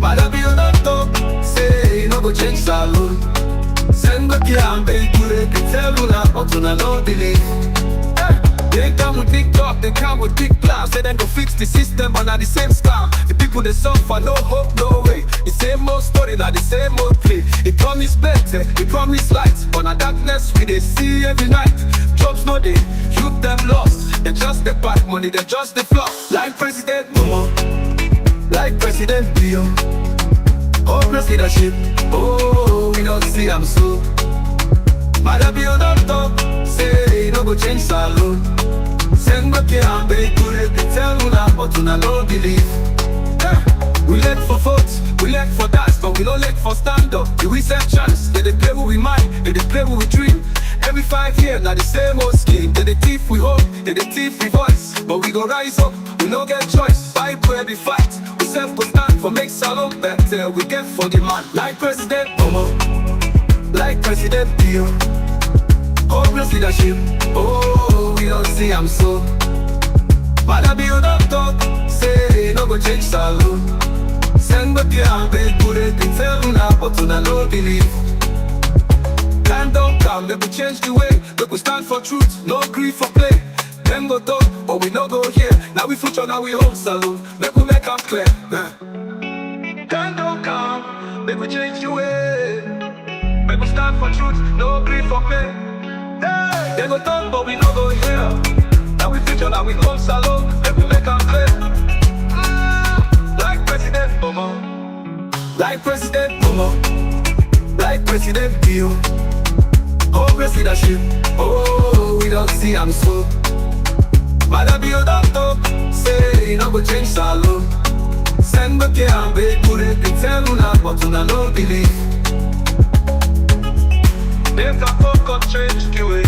Father be on top, say no go change saloon. Send the and they do it, they tell you now, but you no believe. They come with big talk, they come with big plans. Say they go fix the system, but not the same scam. The people they suffer, no hope, no way. The same old story, not the same old play. They promise better, they promise light, but not darkness we they see every night. Jobs no day, youth them lost. They just the bad money, they just the flop. Like President Momo, like President Bio. Hopeless leadership, oh, we don't see I'm so. Mother be on top, say no go change saloon. Send back here and they do it, they tell you now, but you no believe. We let for votes, we let for dance, but we don't let for stand up. The we set chance, they play with we mind, they play with we dream. Every 5 years, now the same old scheme. They thief we hope, they thief we voice. But we go rise up, we no get choice. Fight where we fight, we self go stand for make salon better. We get for the man, like President Momo, like President Bio. Hopeless leadership, oh, we don't see I'm so. Father be on top, say no go change saloon. Send back here and they do it, they tell you now, but you no believe. Time don't come, they will change the way. They will stand for truth, no grief for play. Them go talk, but we no go here. Now we future, now we hold saloon. Make we make them clear. Time don't come, they will change the way. They will stand for truth, no grief for play. They go talk, but we no go here. Now we future, now we hold saloon. Make we make them clear. Like President Momo, like President Momo, like President Bio. Hopeless leadership, oh, we don't see I'm so. Mother be on top, say no go change saloon. Send back here and they do it, they tell you now, but you no believe. They can focus, change the way.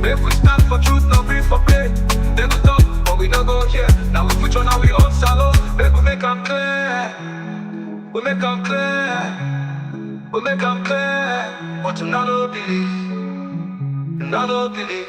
They will stand for truth, no grief for play. They go talk, but we no go here. Now we future, now we on saloon. They will make them clear. We make them clear. We make them clear. But you no believe. No believe.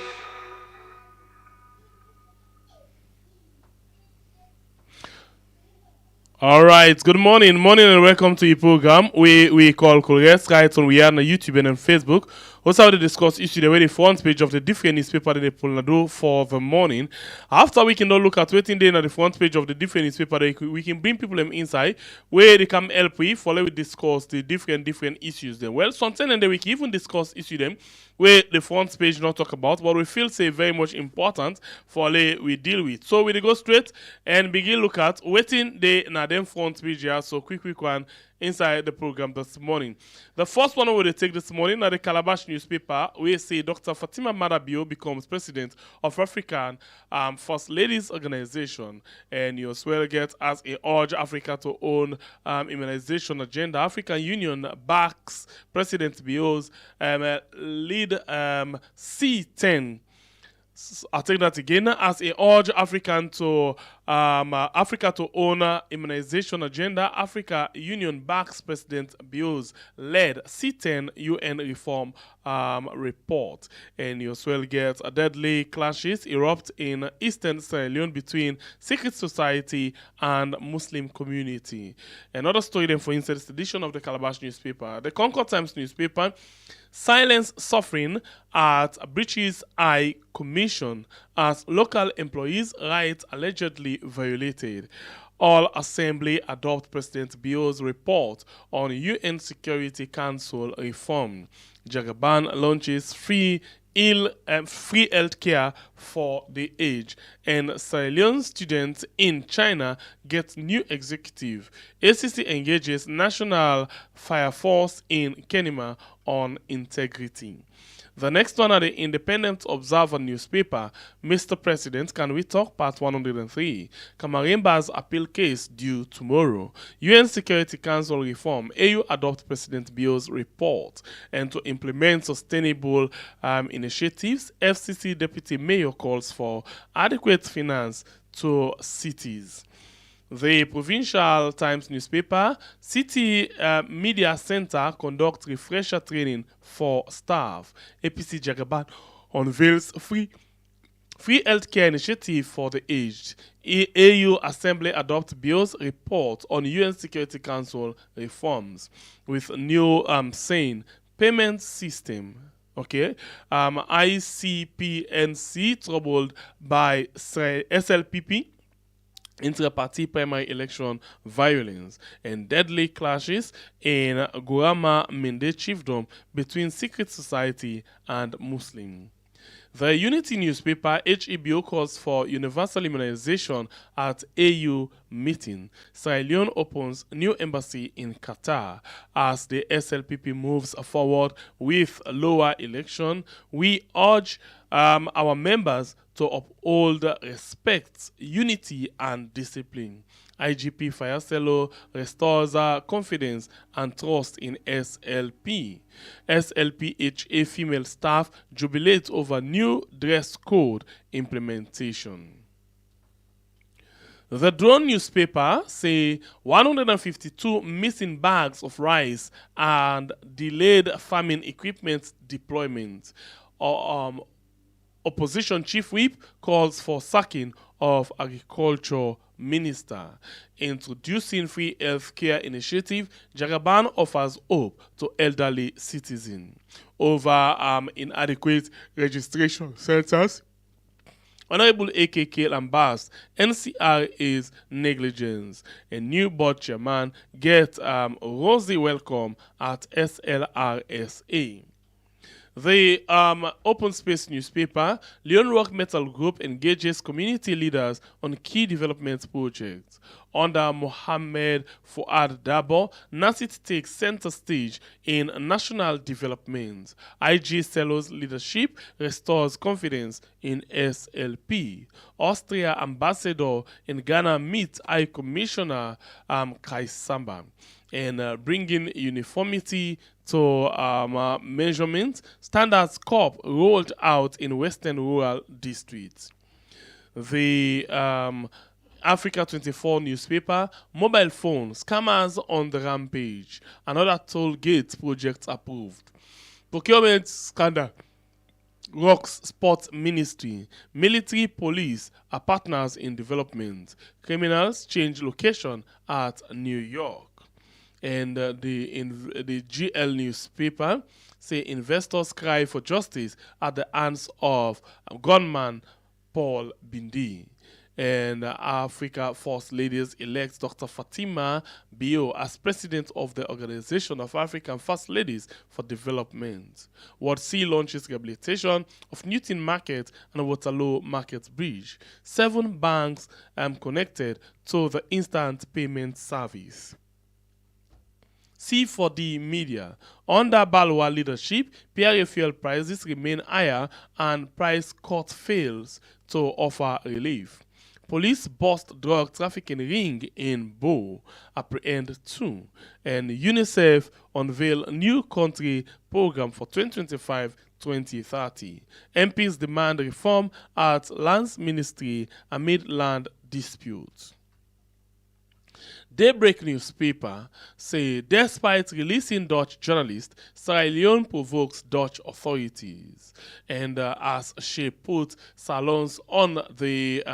All right, good morning, and welcome to the program. We call KOL RES, right? On we are on YouTube and on Facebook. Also, we discuss issue the way the front page of the different newspaper that they pull do for the morning. After we can now look at waiting day on the front page of the different newspaper, we can bring people them inside where they come help we follow we discuss the different issues. Then, well, sometimes and then we can even discuss issue them where the front page not talk about, but we feel say very much important for we deal with. So we go straight and begin look at waiting day na them front page here. So quick one inside the program this morning. The first one we will take this morning at the Calabash newspaper, we say Dr. Fatima Marabio becomes president of African First Ladies Organization, and you as well get as a urge Africa to own immunization agenda. African Union backs President Bio's lead C10. I'll take that again. As a urge Africa to own immunization agenda, Africa Union backs President Bio's led C10 UN reform report. And you as well get a deadly clashes erupt in Eastern Sierra Leone between secret society and Muslim community. Another story then for instance, edition of the Calabash newspaper. The Concord Times newspaper, silence suffering at British High Commission as local employees' rights allegedly violated. All Assembly adopt President Bio's report on UN Security Council reform. Jagaban launches free health care for the aged, and Sierra Leone students in China get new executive. ACC engages National Fire Force in Kenema on integrity. The next one are the Independent Observer newspaper. Mr. President, can we talk? Part 103. Kamarimba's appeal case due tomorrow. UN Security Council reform. AU adopt President Bio's report. And to implement sustainable initiatives, FCC Deputy Mayor calls for adequate finance to cities. The Provincial Times newspaper, City Media Center conducts refresher training for staff. APC Jagaban unveils free Free Healthcare Initiative for the Aged. AU Assembly adopts bill's report on UN Security Council reforms with new saying payment system. Okay, ICPNC troubled by SLPP inter-party primary election violence and deadly clashes in Gurama Mende chiefdom between secret society and Muslim. The Unity newspaper HEBO calls for universal immunization at AU meeting. Sierra Leone opens new embassy in Qatar. As the SLPP moves forward with lower election, we urge our members to uphold respect, unity, and discipline. IGP Fayaselo restores confidence and trust in SLP. SLPHA female staff jubilate over new dress code implementation. The Drone newspaper say 152 missing bags of rice and delayed farming equipment deployment. Opposition chief whip calls for sacking of agriculture minister. Introducing free health care initiative, Jagaban offers hope to elderly citizens. Over inadequate registration centers, Honorable AKK Lambast, NCR is negligence. A new board chairman gets rosy welcome at SLRSA. The Open Space newspaper, Leone Rock Metal Group engages community leaders on key development projects. Under Mohammed Fuad Dabo, NASIT takes center stage in national development. IG Cello's leadership restores confidence in SLP. Austria ambassador in Ghana meets High Commissioner Kai Samba. And bringing uniformity to measurement, Standards Corp rolled out in Western rural districts. The Africa 24 newspaper, mobile phone scammers on the rampage. Another toll gate project approved. Procurement scandal rocks sports ministry. Military police are partners in development. Criminals change location at New York. And the GL newspaper say investors cry for justice at the hands of gunman Paul Bindi. And Africa First Ladies elects Dr. Fatima Bio as president of the Organization of African First Ladies for Development. Ward C launches rehabilitation of Newton Market and Waterloo Market Bridge. 7 banks connected to the instant payment service. C for the media. Under Balwa leadership, PRA fuel prices remain higher and price cut fails to offer relief. Police bust drug trafficking ring in Bo, apprehend 2. And UNICEF unveil new country program for 2025-2030. MPs demand reform at Lands Ministry amid land disputes. Daybreak newspaper say despite releasing Dutch journalist, Sierra Leone provokes Dutch authorities. And as she put salons on the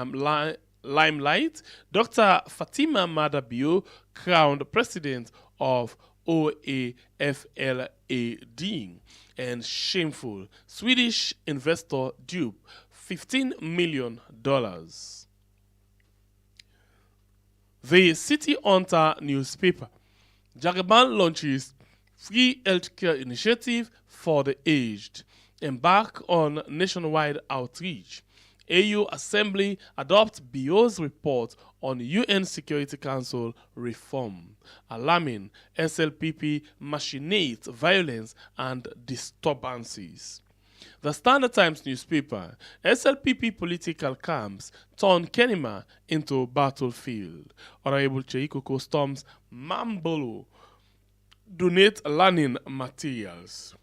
limelight, Dr. Fatima Madabio crowned president of OAFLAD. And shameful, Swedish investor dupe $15 million. The City Hunter newspaper, Jagaban launches free healthcare initiative for the aged. Embark on nationwide outreach. AU Assembly adopts BO's report on UN Security Council reform. Alarming, SLPP machinates violence and disturbances. The Standard Times newspaper, SLPP political camps turn Kenema into battlefield. Honorable Cheikoko storms Mambolo, donate learning materials.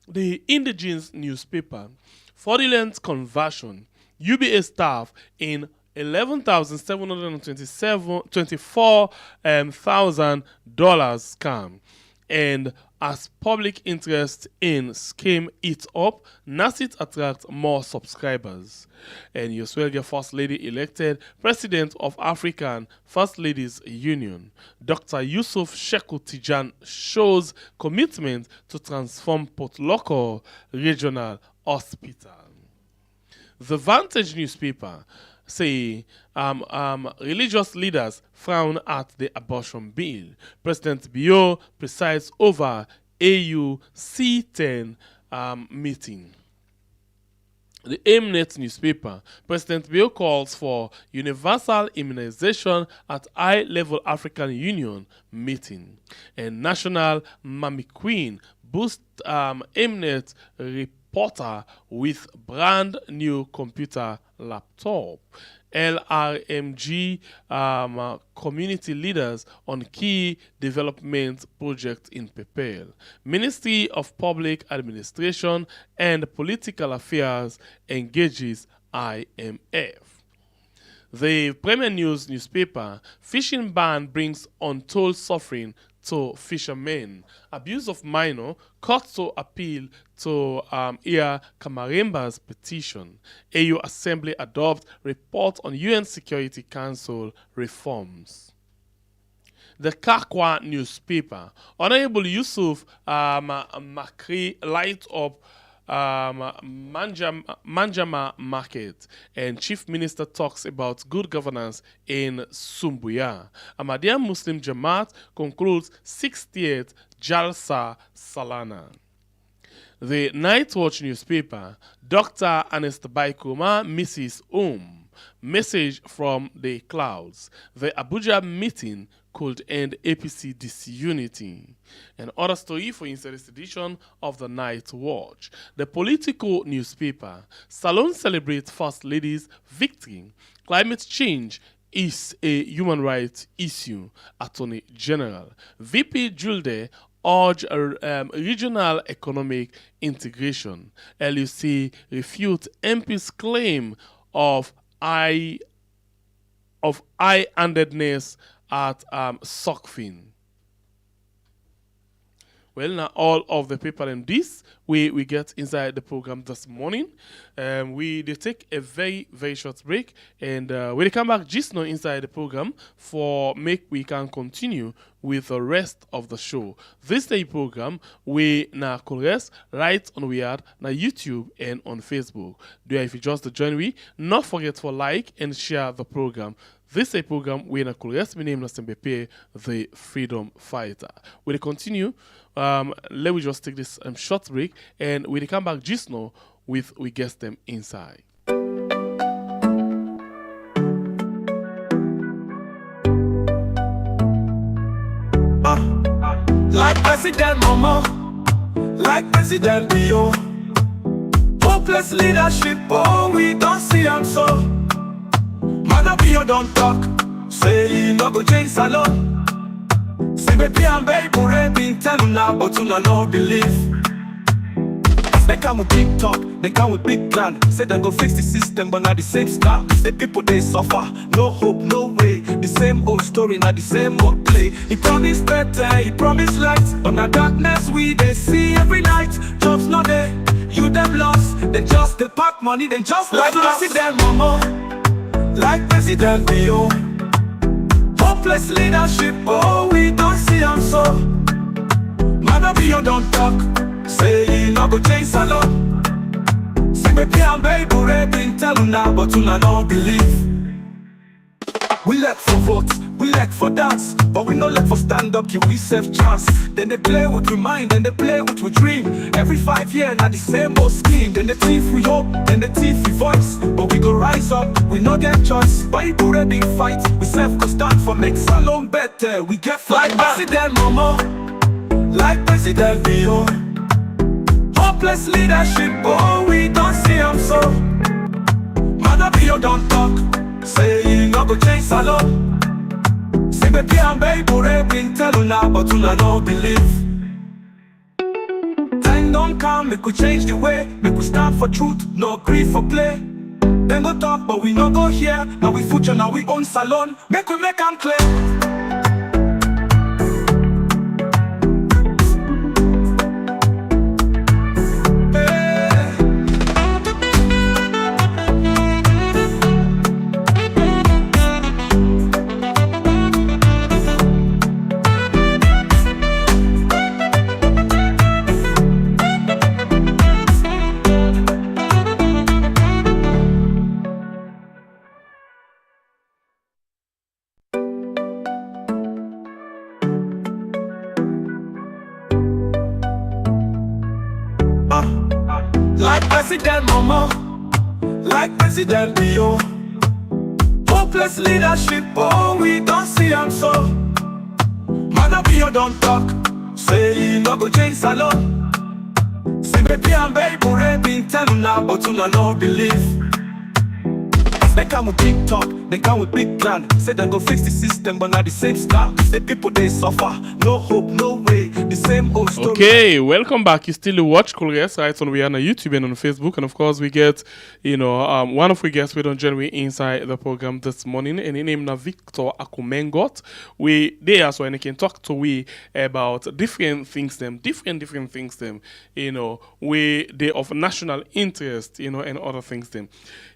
The Indigenous newspaper, fraudulent conversion, UBA staff in $11,724,000 scam. And as public interest in scheme eats up, NASIT attracts more subscribers. And Yoswelga First Lady elected President of African First Ladies Union. Dr. Yusuf Sheku Tijan shows commitment to transform Political Regional Hospital. The Vantage newspaper say religious leaders frown at the abortion bill. President Bio presides over AU C10 meeting. The Mnet newspaper, President Bio calls for universal immunization at high-level African Union meeting. And National Mami Queen boosts Mnet reporter with brand new computer laptop. LRMG community leaders on key development projects in Pepel. Ministry of Public Administration and Political Affairs engages IMF. The Premier News newspaper, fishing ban brings untold suffering to fishermen. Abuse of minor, court to appeal to Iya Kamaremba's petition. AU Assembly adopts report on UN Security Council reforms. The Kakwa newspaper, Honorable Yusuf Makri lights up Manjama Market, and Chief Minister talks about good governance in Sumbuya. Ahmadiyya Muslim Jamaat concludes 60th Jalsa Salana. The Night Watch newspaper, Dr. Ernest Baikuma misses home. Message from the clouds. The Abuja meeting could end APC disunity. An other story for yesterday's edition of the Night Watch. The Political newspaper, Salon celebrates First Lady's victory. Climate change is a human rights issue, Attorney General. VP Julde urge regional economic integration. LUC refute MP's claim of high-handedness at Sockfin. Well, now all of the people in this we get inside the program this morning. They take a very, very short break, and we come back just now inside the program for we can continue with the rest of the show. This day program we na KOL RES right on na YouTube and on Facebook. If you just join me, not forget to like and share the program. This is a program we na KOL RES. My name is SLPP, the Freedom Fighter. We'll continue. Let me just take this short break, and we'll come back just now with we guess them inside. Like President Mama, like President Bio, hopeless leadership, oh we don't see him so. Man Bio don't talk, say he no go change salon. SLPP and baby been telling now, but you no believe. They come with big talk, they come with big plan. Say they go fix the system, but not the same style. The people they suffer, no hope, no way. The same old story, not the same old play. He promised better, he promised light, but now darkness we they see every night. Jobs not there, you them lost. They just they pack money, they just like President Mama, like President Bio. Hopeless leadership, oh we don't see him so. Man Bio don't talk, say he no go change salon. SLPP and baby been telling now, but you no believe. We let for votes, we let for dance, but we no let for stand up, give we self chance. Then they play what we mind, then they play what we dream. Every 5 years, not the same old scheme. Then the thief we hope, then the thief we voice. But we go rise up, we no get choice. Bible ready fight, we self go stand for make salon better. We get like President Mama, like President Bio. Hopeless leadership, oh we don't see him so. Man Bio don't talk, say he no go change salon. SLPP and baby been telling now, but you no believe. Time don't come, make we change the way. Make we stand for truth, no grief for play. Then go talk, but we no go here. Now we future, now we own salon. Make we make them clear. President Mama, like President Leo. Hopeless leadership, oh, we don't see him so. Man up here don't talk, say he no go change salon. SLPP and baby, been tell now, but you no believe. They come with big talk, they come with big plan. Say they go fix the system, but not the same stuff. Say people they suffer, no hope, no way. The same old story. Okay, welcome back. You still watch KOL RES right on we are on YouTube and on Facebook, and of course we get one of we guests we don't join we inside the program this morning, and his name is Victor Akumengot. We there so and he can talk to we about different things different things we they of national interest and other things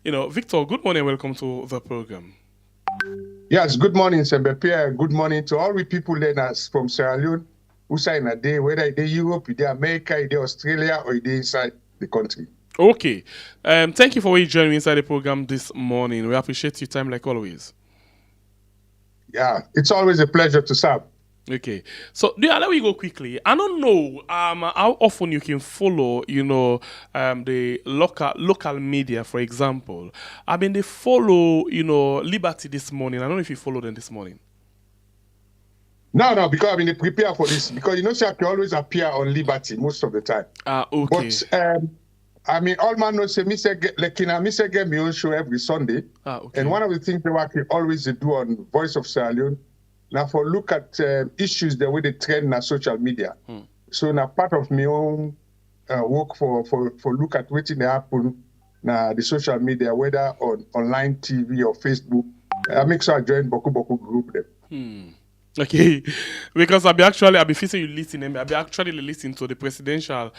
Victor, good morning. Welcome to the program. Yes, good morning, SLPP. Good morning to all the people learners from Sierra Leone who are in a day, whether they're Europe, they're America, they're Australia, or they're inside the country. Okay. Thank you for joining me inside the program this morning. We appreciate your time like always. Yeah, it's always a pleasure to serve. Okay, so let me go quickly. I don't know how often you can follow, the local media, for example. I mean, they follow, Liberty this morning. I don't know if you followed them this morning. No, because they prepare for this. Because I can always appear on Liberty most of the time. Okay. But all man knows say me get me own show every Sunday. Okay. And one of the things that I can always do on Voice of Sierra Leone. Now, for look at issues the way they trend on social media. So now part of my own work for look at what they happen na the social media, whether on online TV or Facebook. I make sure I join Boku group them. Okay, because I'll be facing you listening. I'll be actually listening to the presidential,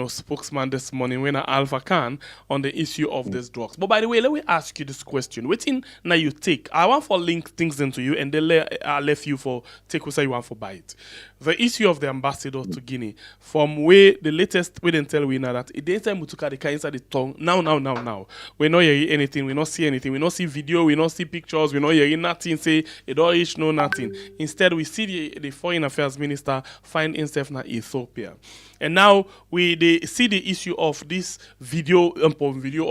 spokesman this morning when Alpha Khan on the issue of these drugs. But by the way, let me ask you this question: waiting now you take. I want for link things into you, and then I left you for take what you want for buy it. The issue of the ambassador to Guinea, from where the latest we didn't tell we now that the time we took the car inside the tongue. Now. We not hear anything. We not see anything. We not see video. We not see pictures. We not hear nothing. Say it don't reach no nothing. Instead, we see the foreign affairs minister find himself in Ethiopia, and now they see the issue of this video upon video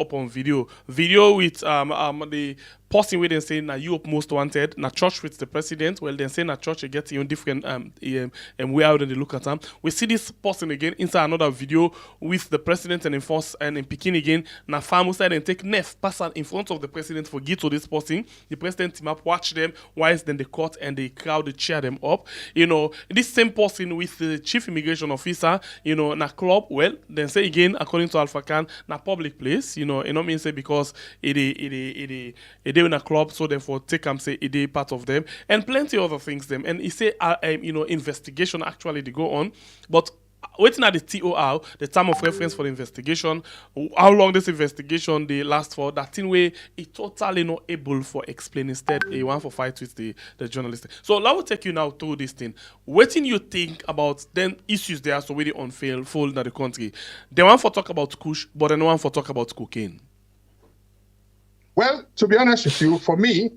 with the person where they say na Europe most wanted, na church with the president. Well, then say na church gets different way out and they look at them. We see this person again inside another video with the president and enforce and in Peking again. Na farm side and take Nef pass in front of the president for get to this person. The president team up watch them whilst then the court and the crowd they cheer them up. This same person with the chief immigration officer, na club. Well, then say again according to Alpha Khan, na public place. Mean say because it in a club, so therefore take them say it part of them and plenty other things them. And he say investigation actually they go on, but waiting at the TOR, the time of reference for the investigation, how long this investigation they last for, that thing way it totally not able for explain. Instead a one for fight with the journalist. So I will take you now through this thing. Waiting you think about then issues there so really unfold in the country. They want for talk about kush, but then one for talk about cocaine. Well, to be honest with you, for me,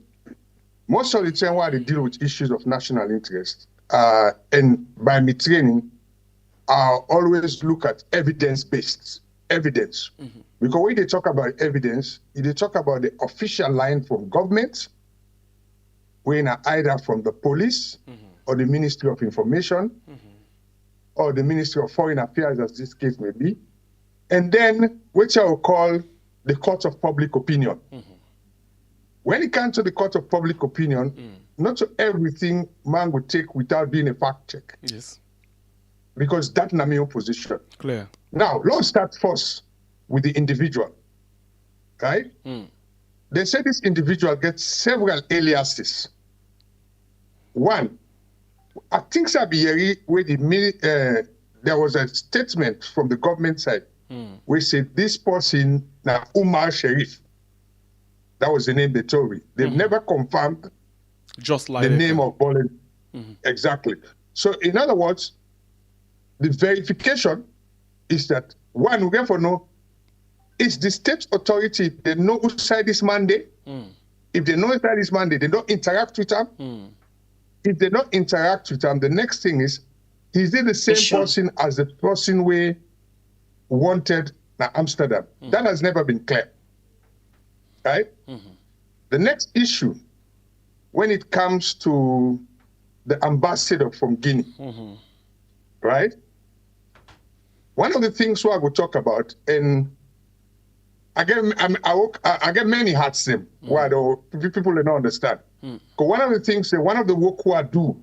most of the time why they deal with issues of national interest, and by me training, I always look at evidence-based evidence. Because when they talk about evidence, they talk about the official line from government, when either from the police or the Ministry of Information or the Ministry of Foreign Affairs, as this case may be, and then which I will call the court of public opinion. When it comes to the court of public opinion, not to everything man would take without doing a fact check. Yes. Because that's not my own position. Clear. Now, let's start first with the individual, right? They say this individual gets several aliases. One, I think Sabiyeri, where there was a statement from the government side, we said this person, now Umar Sharif, that was the name they told me. They've never confirmed just like the name of Bolin. Exactly. So in other words, the verification is that one, we therefore know, is the state authority, they know who signed this mandate. If they know who signed this mandate, they don't interact with them. If they don't interact with them, the next thing is it the same person as the person we wanted now Amsterdam. That has never been clear, right? The next issue, when it comes to the ambassador from Guinea, right? One of the things I will talk about, and I get many hats them, why people don't understand. Because one of the things, one of the work who I do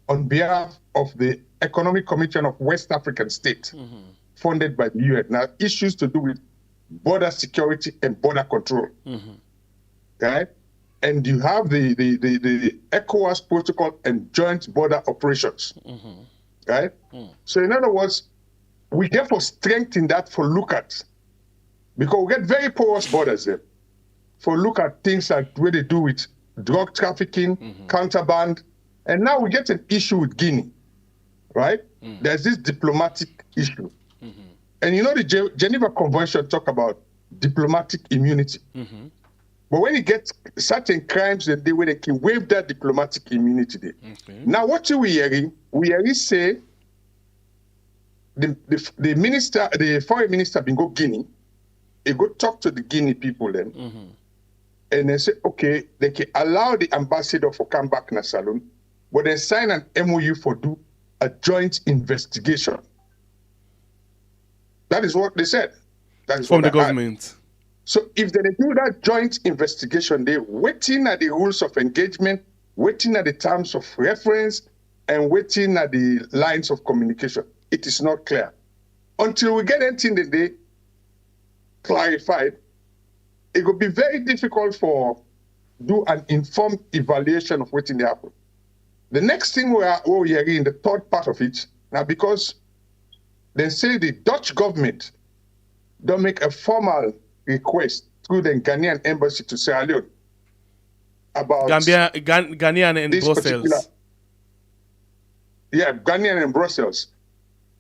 on behalf of the Economic Commission of West African States, funded by the UN, now issues to do with border security and border control, right? And you have the ECOWAS protocol and joint border operations, right? So in other words, we therefore strengthen that for look at, because we get very porous borders there, for look at things like what they do with drug trafficking, contraband, and now we get an issue with Guinea, right? There's this diplomatic issue. And you know the Geneva Convention talk about diplomatic immunity. But when you get certain crimes, then they can waive that diplomatic immunity there. Now what we hearing? We hearing say the foreign minister bin go Guinea, he go talk to the Guinea people then, and they say, okay, they can allow the ambassador for come back na Salone, but they sign an MOU for do a joint investigation. That is what they said. That is from the government. So if they do that joint investigation, they're waiting at the rules of engagement, waiting at the terms of reference, and waiting at the lines of communication. It is not clear. Until we get anything that they clarified, it will be very difficult for do an informed evaluation of what's in the happen. The next thing we are hearing in the third part of it, now because they say the Dutch government don't make a formal request through the Ghanaian embassy to Sierra Leone about Ghanaian in Brussels. Yeah, Ghanaian in Brussels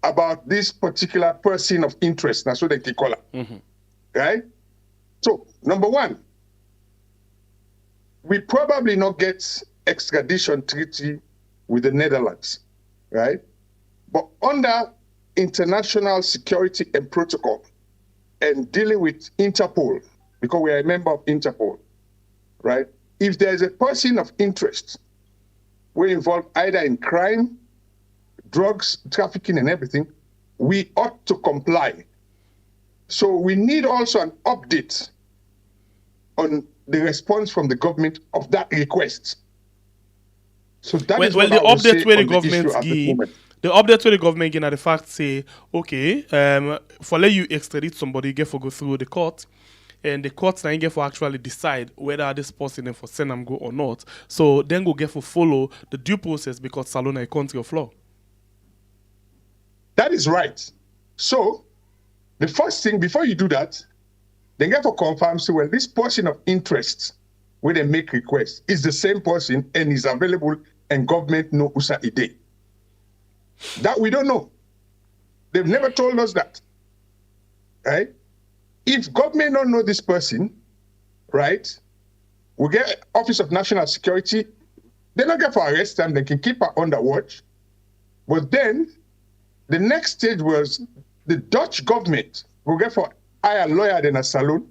about this particular person of interest. That's what they can call it. Right? So, number one, we probably not get extradition treaty with the Netherlands, right? But under international security and protocol and dealing with Interpol, because we are a member of Interpol, right? If there's a person of interest, we're involved either in crime, drugs, trafficking, and everything, we ought to comply. So we need also an update on the response from the government of that request. So that is what the I would update say where the on the government issue at the give, moment. the update where the government give, the fact say, okay, for let you extradite somebody, get for go through the court, and the courts now get for actually decide whether this person then for send them go or not. So then go get for follow the due process because Salone is a country of law. That is right. So the first thing before you do that, they get to confirm, so well, this person of interest where they make requests is the same person and is available and government know usa ide. That we don't know. They've never told us that. Right? If government don't know this person, right, we get Office of National Security, they don't get for arrest them, they can keep her under watch. But then the next stage was the Dutch government will get for hire a lawyer than a Salone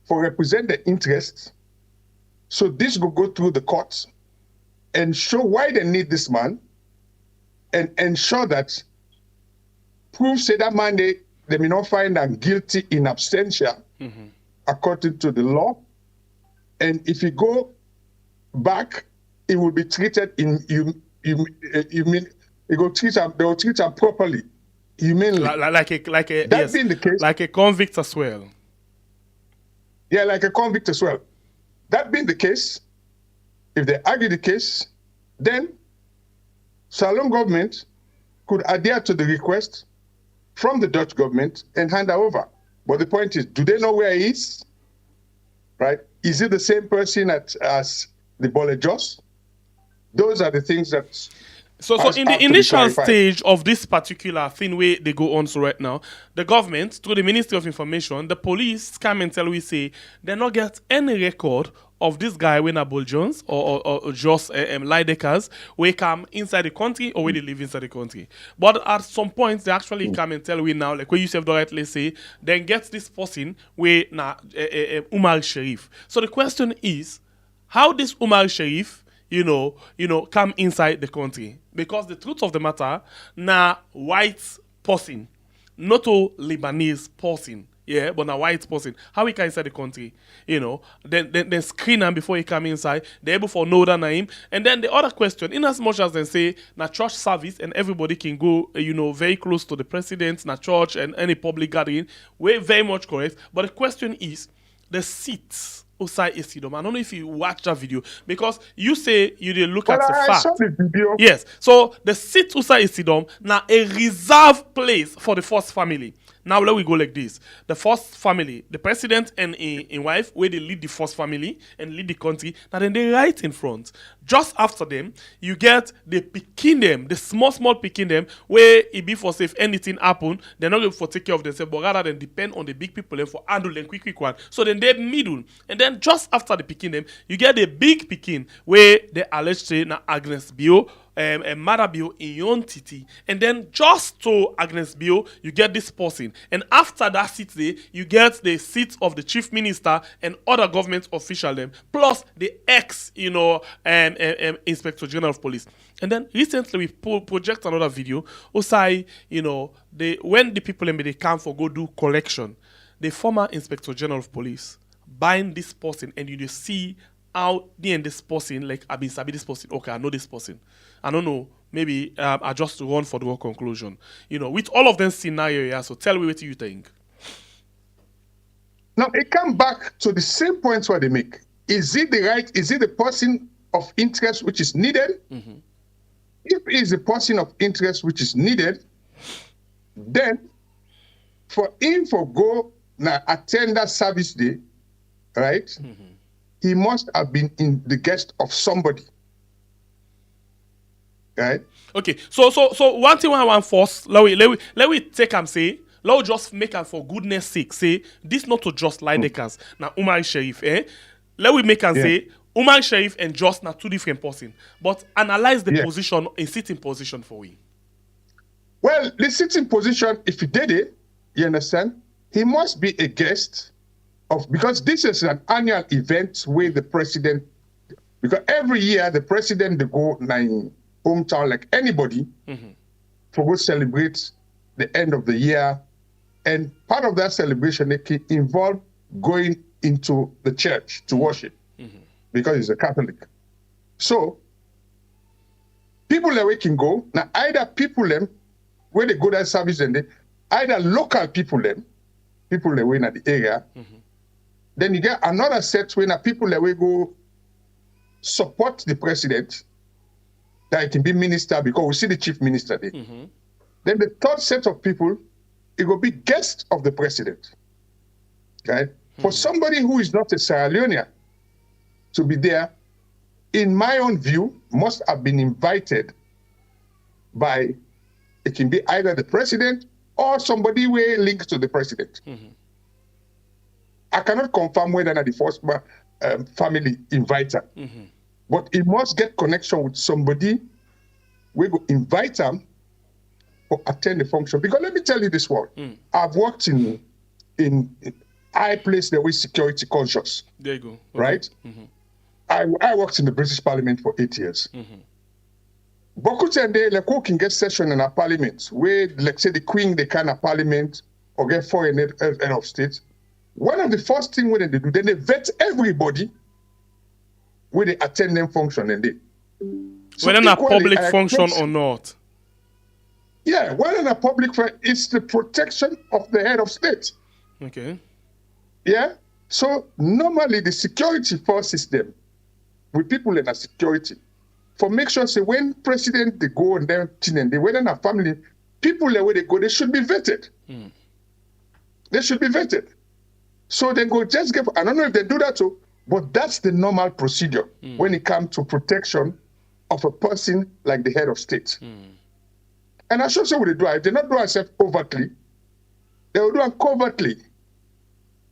for represent the interests. So this will go through the courts and show why they need this man and ensure that proof say that man they may not find them guilty in absentia according to the law. And if you go back, it will be treated in they will treat them properly. Humanely. Like a that yes, being the case, like a convict as well. Yeah, like a convict as well. That being the case, if they argue the case, then Salone government could adhere to the request from the Dutch government and hand her over. But the point is, do they know where he is? Right? Is it the same person as the Bolejos? Those are the things that So in the initial stage of this particular thing where they go on so right now, the government, through the Ministry of Information, the police come and tell we say they not get any record of this guy when Bull Jones or just Lideckers we come inside the country or where they live inside the country. But at some point they actually come and tell we now, like what you said rightly say, then get this person where Umar Sharif. So the question is, how this Umar Sharif come inside the country? Because the truth of the matter, na white person, not a Lebanese person, yeah, but a white person. How he can inside the country, then screen him before he come inside. They're able for know that name. And then the other question, in as much as they say na church service and everybody can go, very close to the president, na church and any public gathering, we're very much correct. But the question is the seats. Osai Isidom. I don't know if you watch that video because you say you did look at the fact. I saw the video. Yes. So the seat Osai Isidom now a reserved place for the first family. Now let we go like this. The first family, the president and a wife, where they lead the first family and lead the country. Now then they right in front. Just after them, you get the picking them, the small picking them, where it be for say if anything happen, they're not going for take care of themselves, but rather than depend on the big people and for handle them quick one. So then they're middle. And then just after the picking them, you get the big picking where they alleged say na Agnes Bio. Mother Bio in your entity, and then just to Agnes Bio, you get this person, and after that seat there, you get the seat of the chief minister and other government official them, plus the ex, Inspector General of Police. And then recently we project another video. Osai, when the people they come for go do collection, the former Inspector General of Police bind this person, and you see how the end this person, like I've been sabi this person, okay, I know this person. I don't know, maybe I just run for the conclusion. With all of them scenario, yeah, so tell me what you think. Now it comes back to the same points what they make. Is it the person of interest which is needed? Mm-hmm. If it is a person of interest which is needed, then for him for go now attend that service day, right? Mm-hmm. He must have been in the guest of somebody. Right? Okay. So one thing I want first, let we take and say, let we just make him for goodness sake say this not to just Lideckers. Now Umar Sharif, let we make and say Umar Sharif and just na two different person. But analyze the position, a sitting position for we. Well, the sitting position, if he did it, you understand, he must be a guest of, because this is an annual event where the president, because every year the president they go in hometown like anybody for go celebrate the end of the year, and part of that celebration they can involve going into the church to worship because he's a Catholic. So people that we can go now, either people them where they go that service and they either local people them, people that we in the area. Then you get another set where people that we go support the president, that it can be minister because we see the chief minister there. Then the third set of people, it will be guests of the president. Right? For somebody who is not a Sierra Leonean to be there, in my own view, must have been invited by, it can be either the president or somebody who linked to the president. I cannot confirm whether the first family inviter, but it must get connection with somebody. We go invite them or attend the function. Because let me tell you this one, I've worked in high place that we security conscious. There you go. Okay. Right? I worked in the British Parliament for 8 years. Bokutende, like who can get session in a parliament where, like say the Queen, they can a parliament or get foreign head of state. One of the first things when they do, then they vet everybody when they attend them function and they. So whether a public function or not. Yeah, whether a public function, it's the protection of the head of state. Okay. Yeah. So normally the security force system with people in a security for make sure say when president they go and then they whether in a family, people where they go, they should be vetted. They should be vetted. So they go just give, I don't know if they do that too, but that's the normal procedure when it comes to protection of a person like the head of state. And I should say what they do. If they not do it overtly, they will do it covertly.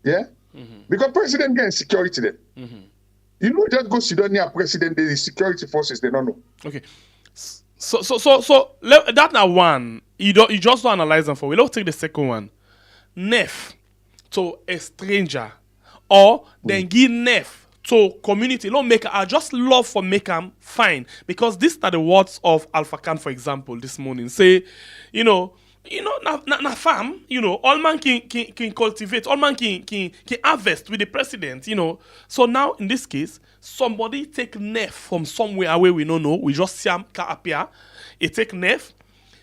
Yeah? Because president gets security then. You know, just go sit down near president, the security forces, they don't know. Okay. So that now one. You just don't analyze them for. We don't take the second one. Nef to a stranger, or then give nef to community. Don't make. I just love for make them fine, because these are the words of Alpha Khan, for example, this morning. Say, na farm, all man can cultivate, all man can harvest with the president, So now in this case, somebody take nef from somewhere away we don't know. We just see him appear. He take nef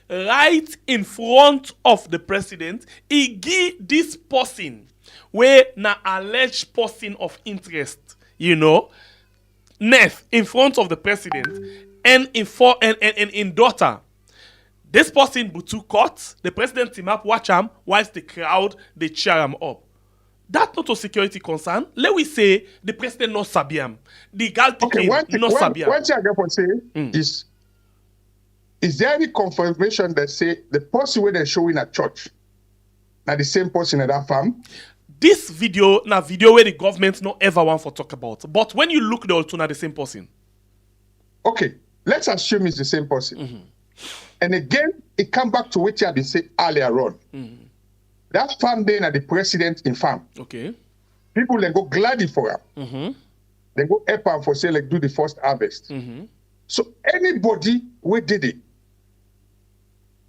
right in front of the president. He give this person where na alleged person of interest, nef in front of the president and in daughter. This person but two cuts, the president team up, watch him, whilst the crowd they cheer him up. That's not a security concern. Let we say the president not sabiam. The gal Okay, not sabiam. one thing I get for say is there any confirmation that say the person where they're showing at church, now the same person at that farm? This video, na video where the government not ever want for talk about. But when you look the all two, na the same person. Okay, let's assume it's the same person. And again, it come back to what you have been saying earlier on. That farm then at the president in farm. Okay. People then go gladly for him. They go help him for say like do the first harvest. So anybody who did it,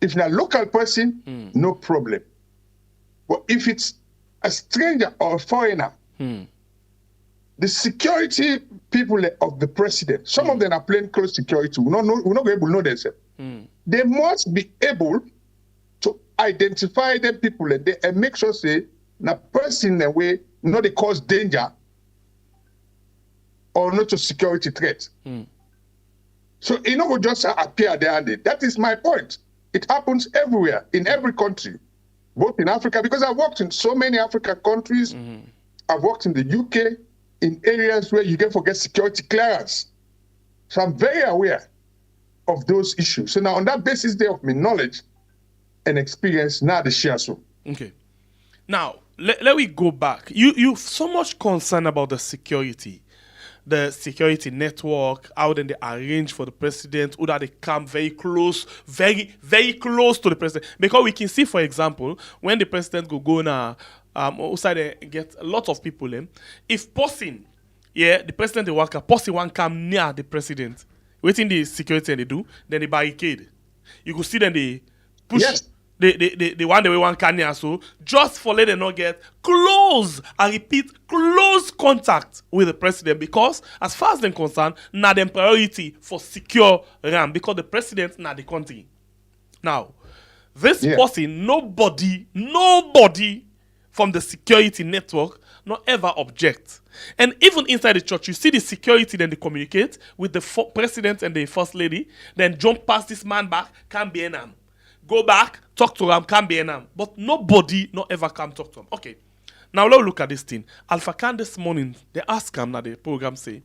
if not a local person, no problem. But if it's a stranger or a foreigner, the security people of the president, some of them are playing close security. We're not able to know themselves. They must be able to identify them people and make sure say na person in a way not they cause danger or not a security threat. So it not go just appear there and there. That is my point. It happens everywhere, in every country, both in Africa, because I've worked in so many African countries. I've worked in the UK, in areas where you can forget security clearance. So I'm very aware of those issues. So now on that basis there of my knowledge and experience, now the share so. Okay. Now, let we go back. You so much concerned about the security network, how then they arrange for the president, how that they come very close to the president. Because we can see, for example, when the president go now, outside they get a lot of people in. If person, the president they work, person one come near the president, waiting the security and they do, then they barricade. You could see them they push. Yes. They want the way one can near, so just for let them not get close, I repeat, close contact with the president, because as far as they're concerned, now them priority for secure RAM, because the president now the country. Now, this person, nobody from the security network not ever object. And even inside the church, you see the security, then they communicate with the president and the first lady, then jump past this man back, can't be enam. Go back, talk to him, can't be enam. But nobody not ever come talk to him. Okay. Now let's look at this thing. Alpha Khan this morning, they ask him, now the program say,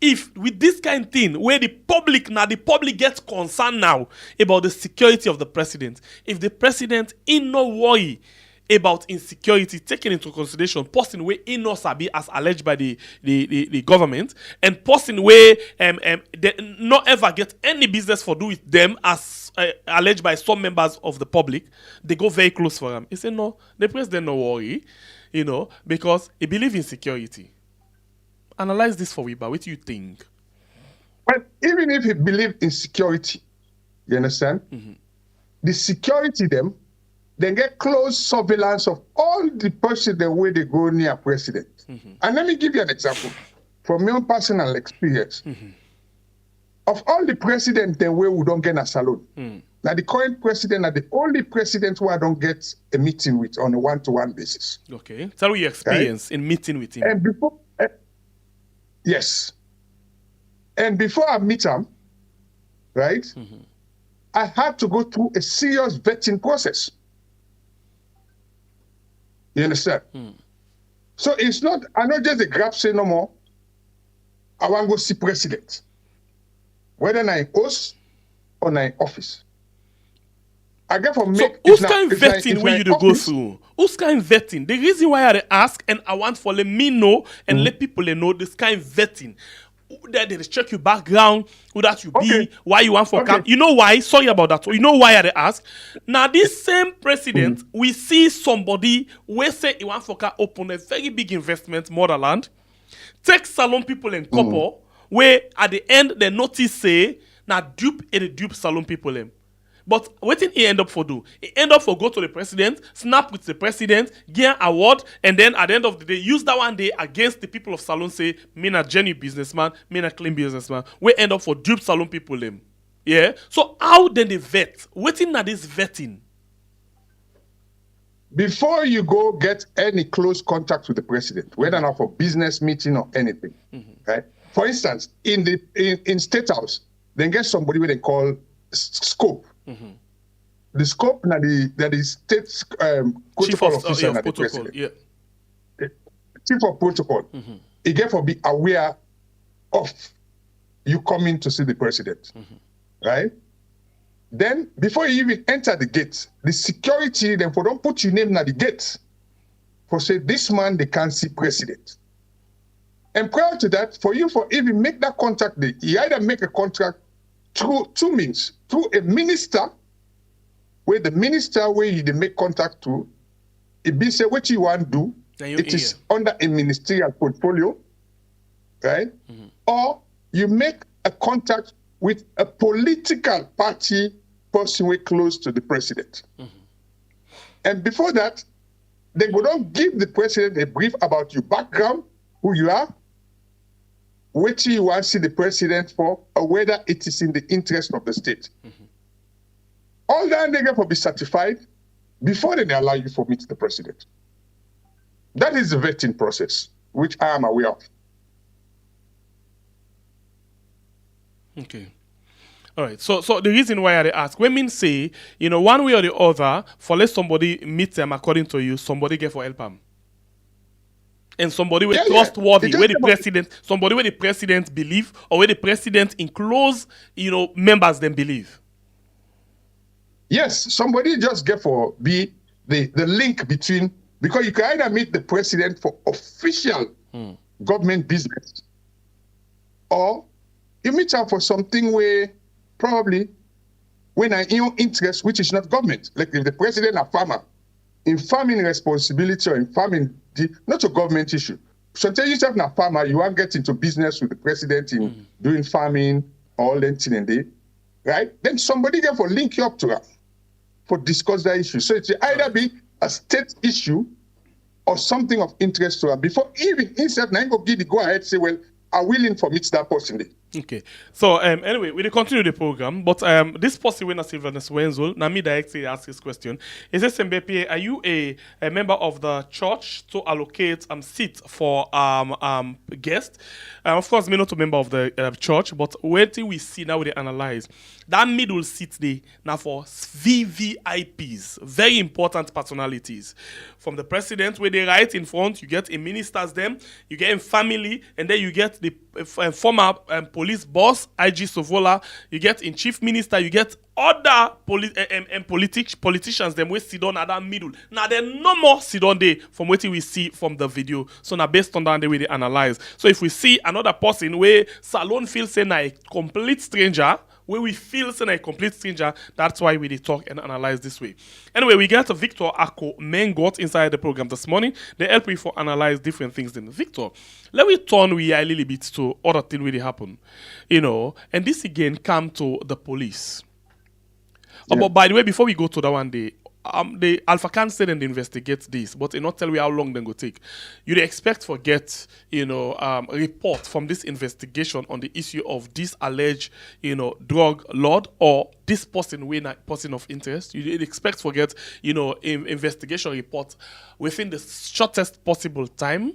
if with this kind of thing, where the public gets concerned now about the security of the president, if the president in no worry about insecurity taken into consideration, person where in no sabi as alleged by the government, and person where they not ever get any business for do with them as alleged by some members of the public, they go very close for them. He said no, the president no worry, because he believe in security. Analyze this for Wiba. What do you think? Well, even if he believed in security, you understand? The security them, then get close surveillance of all the person the way they go near president. And let me give you an example from my own personal experience. Of all the presidents the way we don't get a salon. Now the current president are the only president who I don't get a meeting with on a one-to-one basis. Okay. Tell me your experience in meeting with him. And before, yes. And before I meet him, right, I had to go through a serious vetting process. You understand? So it's not, I not just a grab say no more, I want to go see president. whether I host or I office. I get for So make who's kind vetting where you to go through? Who's kind vetting? The reason why I ask and I want for let me know and let people know this kind vetting. That they check your background, who that you be, why you want for camp. You know why? Sorry about that. You know why I ask? Now this same president, we see somebody where say he want for camp open a very big investment, motherland. Take salon people and couple, where at the end the notice say now dupe and the dupe salon people them. But what did he end up for do? He end up for go to the president, snap with the president, get an award, and then at the end of the day, use that one day against the people of Salon, say, me na genuine businessman, me na clean businessman. We end up for dupe Salon people them. Yeah? So how then they vet? Waiting at this vetting. Before you go get any close contact with the president, whether not for business meeting or anything, right? For instance, in State House, they get somebody what they call scope. The scope that the state chief of officer of protocol, yeah. Chief of protocol. He get for be aware of you coming to see the president, right? Then before you even enter the gate, the security then for don't put your name at the gate. For say this man they can't see president. And prior to that, for you for even make that contact, you either make a contract through two means, through a minister, where the minister where you make contact to, it be say what you want to do, it is under a ministerial portfolio, right? Or you make a contact with a political party person way close to the president. And before that, they would not give the president a brief about your background, who you are, what you want to see the president for, or whether it is in the interest of the state. All that they get for be certified before they allow you to meet the president. That is the vetting process, which I am aware of. Okay. All right. So the reason why I ask, women say, one way or the other, for let somebody meet them according to you, somebody get for help them. And somebody with trustworthy, where the president, somebody where the president believe, or where the president in close, members then believe. Yes, somebody just get for be the link between, because you can either meet the president for official government business, or you meet him for something where probably when in your interest, which is not government. Like if the president a farmer, in farming responsibility or in farming, not a government issue. So tell yourself now farmer, you want to get into business with the president in doing farming, all that thing and day, right? Then somebody get for link you up to her for discuss that issue. So it will either be a state issue or something of interest to her before even instead now go give the go ahead say, well, I'm willing for meet that person there. Okay. So anyway, we'll continue the program. But this person when I see Vanessa Wenzel, now me directly ask this question. Is this MBP, are you a member of the church to allocate seat for guests? Of course, me not a member of the church, but when we see now we analyze that middle seat there now for VVIPs, very important personalities. From the president, where they right in front, you get a minister's them, you get a family, and then you get the former police boss, IG Sovola, you get in chief minister, you get other politicians, them we sit on at that middle. Now there no more sit on there from what we see from the video. So now based on that, the way they analyze. So if we see another person where Salon feels say na a complete stranger, where we feel say na a complete stranger, that's why we talk and analyze this way. Anyway, we get Victor Ako Mengot inside the program this morning. They help me for analyze different things. Then Victor, let me turn we a little bit to other things really happen, and this again come to the police. Yeah. But by the way, before we go to that one day, the Alpha Khan said and investigate this, but they not tell me how long they go take. You'd expect for get a report from this investigation on the issue of this alleged drug lord or this person when a person of interest. You'd expect for get investigation report within the shortest possible time.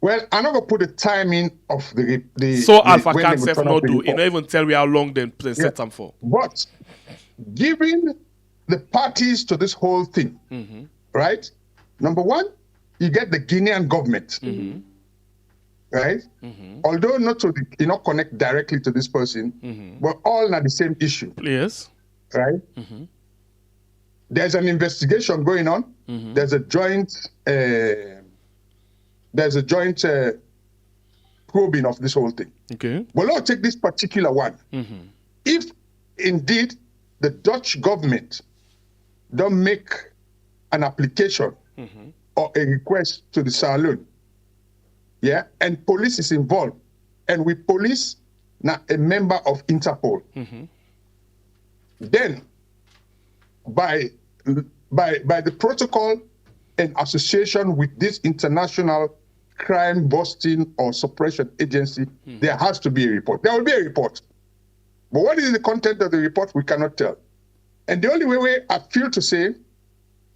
Well, I'm not gonna put the timing of the so Alpha Khan self not do. You not even tell me how long they set them for. But given the parties to this whole thing, right? Number one, you get the Guinean government. right? Although not to connect directly to this person, but all are the same issue. Yes. Right? There's an investigation going on. There's a joint probing of this whole thing. Okay. But let's take this particular one. If indeed the Dutch government don't make an application or a request to the Sierra Leone, yeah, and police is involved, and we police now a member of Interpol, then by the protocol and association with this international crime busting or suppression agency, there has to be a report. There will be a report. But what is the content of the report, we cannot tell. And the only way I feel to say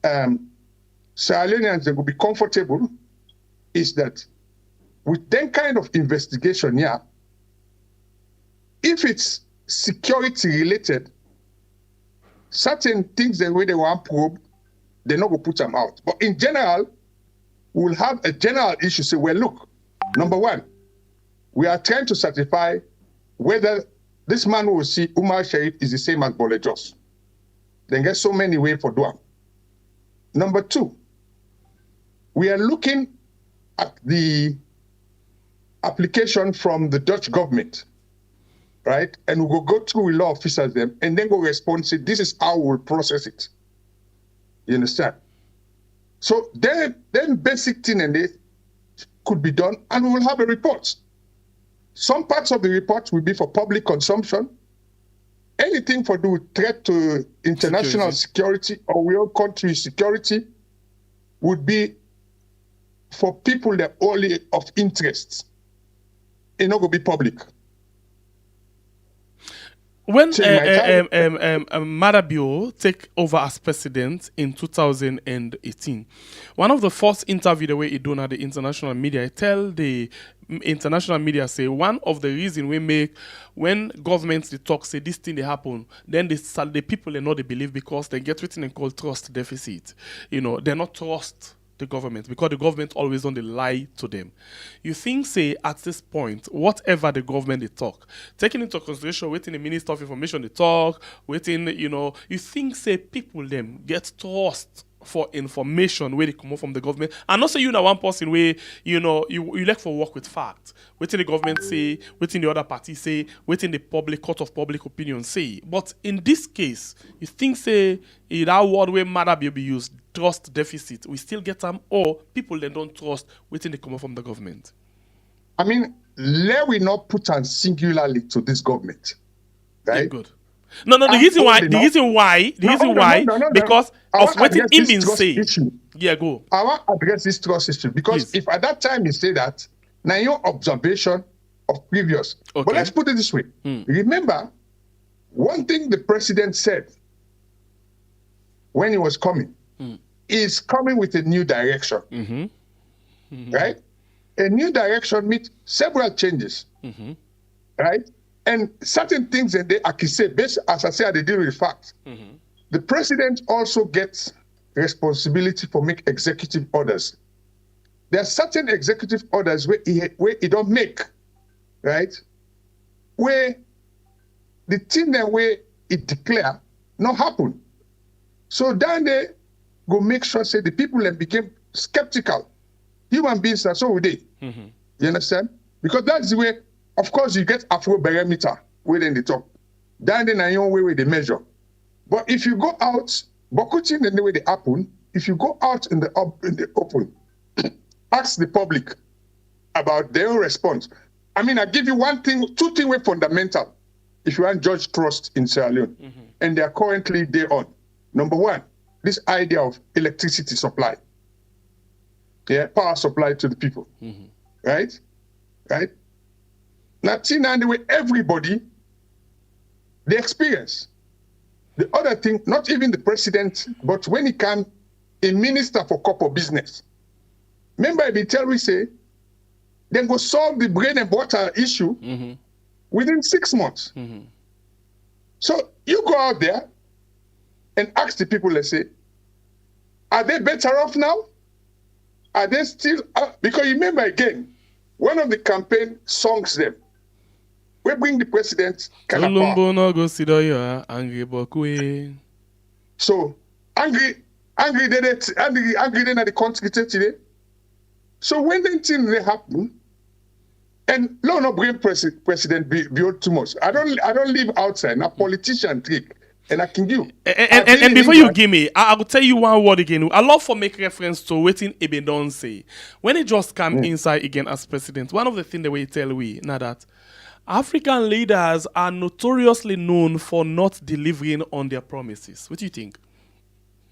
Sierra Leoneans, they will be comfortable is that with that kind of investigation, yeah, if it's security related, certain things the way they want probe, they're not going to put them out. But in general, we'll have a general issue. Say, well, look, number one, we are trying to certify whether this man who will see Umar Sharif is the same as Bolejos. Then get so many ways for Duam. Number two, we are looking at the application from the Dutch government, right? And we will go through with law officers them and then go respond, say, this is how we'll process it. You understand? So then basic thing and they could be done and we'll have a report. Some parts of the report will be for public consumption. Anything for do with threat to international security or real country security would be for people that only of interest. It's not going to be public. When Madabio take over as president in 2018, one of the first interview the way he done at the international media, I tell the international media say one of the reason we make when governments they talk say this thing they happen, then the people they know they believe because they get written and called trust deficit. You know, they're not trust the government because the government always don't lie to them. You think say at this point, whatever the government they talk, taking into consideration waiting the Minister of Information they talk, waiting, you know, you think say people them get trust for information where they come out from the government, and not say you know one person where you know you like for work with facts. Waiting the government say, waiting the other party say, waiting the public court of public opinion say. But in this case, you think say in that word where matter be used, trust deficit, we still get them, or people then don't trust waiting they come out from the government. I mean, let we not put on singularly to this government, right? Yeah, good. No, the reason why, because of what it been say. Yeah, go. I want to address this trust issue because if at that time you say that, now your observation of previous. Okay. But let's put it this way. Remember, one thing the president said when he was coming is coming with a new direction, right? A new direction means several changes, right? And certain things in the accusation, based, as I said, they deal with facts. The president also gets responsibility for make executive orders. There are certain executive orders where he don't make, right? Where the thing that way it declare not happen. So then they go make sure say the people that became skeptical. Human beings are so would they. You understand? Because that's the way. Of course, you get Afrobarometer within the top. Then in your way they measure. But if you go out, Bokutin and the way they happen, if you go out in the open, ask the public about their own response. I mean, I give you two things were fundamental if you want judge trust in Sierra Leone. And they are currently there on. Number one, this idea of electricity supply. Yeah, power supply to the people. Right? Right? Not seen the way everybody, they experience. The other thing, not even the president, but when he can, a minister for corporate business. Remember, I tell we say, then go solve the bread and butter issue within 6 months. So you go out there and ask the people, let's say, are they better off now? Are they still, because you remember again, one of the campaign songs them, we bring the president kind of Solombo power. no go sit down here, angry bokwe. So angry then at the country today. So when the thing they happen, and no bring president build too much. I don't live outside. A politician trick. And I can give. And before you give me, I will tell you one word again. I love for make reference to waiting Ebe don't say. When he just come inside again as president, one of the things that we tell we now that African leaders are notoriously known for not delivering on their promises. What do you think?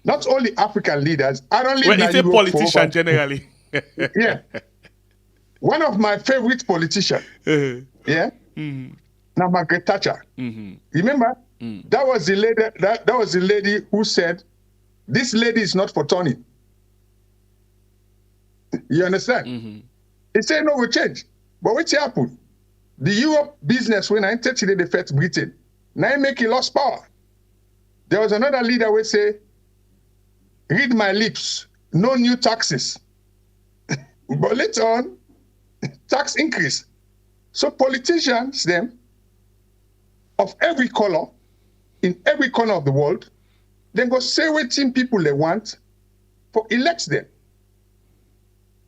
Not only African leaders, I don't live well, it's a politician generally. Yeah. One of my favorite politicians. Yeah. Now Margaret Thatcher. Remember? That was the lady. That was the lady who said, "This lady is not for turning." You understand? He said, "No, we change." But what happened? The Europe business when I entered today, they fed Britain. Now make it lost power. There was another leader who say, "Read my lips, no new taxes." But later on, tax increase. So politicians, them, of every color, in every corner of the world, then go say what people they want for elect them.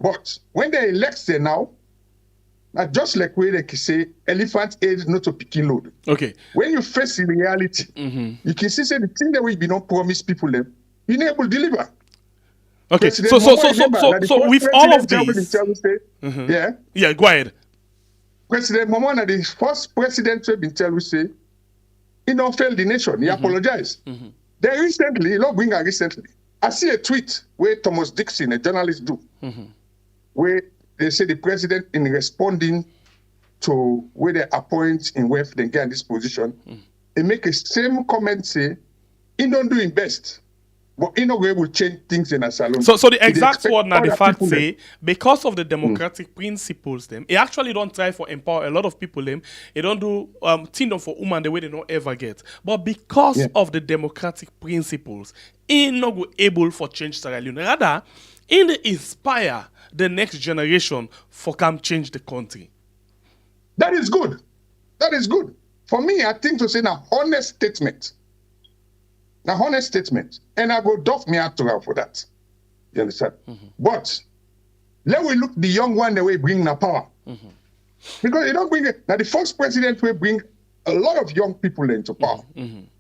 But when they elect them now, just like where they can say elephant age not to picking load. Okay. When you face the reality, you can see say the thing that we be not promise people them, you never able to deliver. Okay. President So with all of this, yeah, go ahead. President Momo, the first president have been tell we say, he don't fail the nation. He apologized. Then recently, I see a tweet where Thomas Dixon, a journalist, do, where they say the president, in responding to where they appoint in WEF, they get in this position, they make a same comment say, he don't do his best. But in a way, will change things in a salon. So the exact word now, the fact say, because of the democratic principles, them, it actually don't try for empower a lot of people, them. It don't do thing for women the way they don't ever get. But because of the democratic principles, it not go able for change Sierra Leone. Rather, it inspire the next generation for come change the country. That is good. That is good. For me, I think to say an honest statement. Now, honest statement, and I go doff me out to her for that. You understand? But let we look the young one the way bring the power. Because you don't bring it. Now, the first president will bring a lot of young people into power.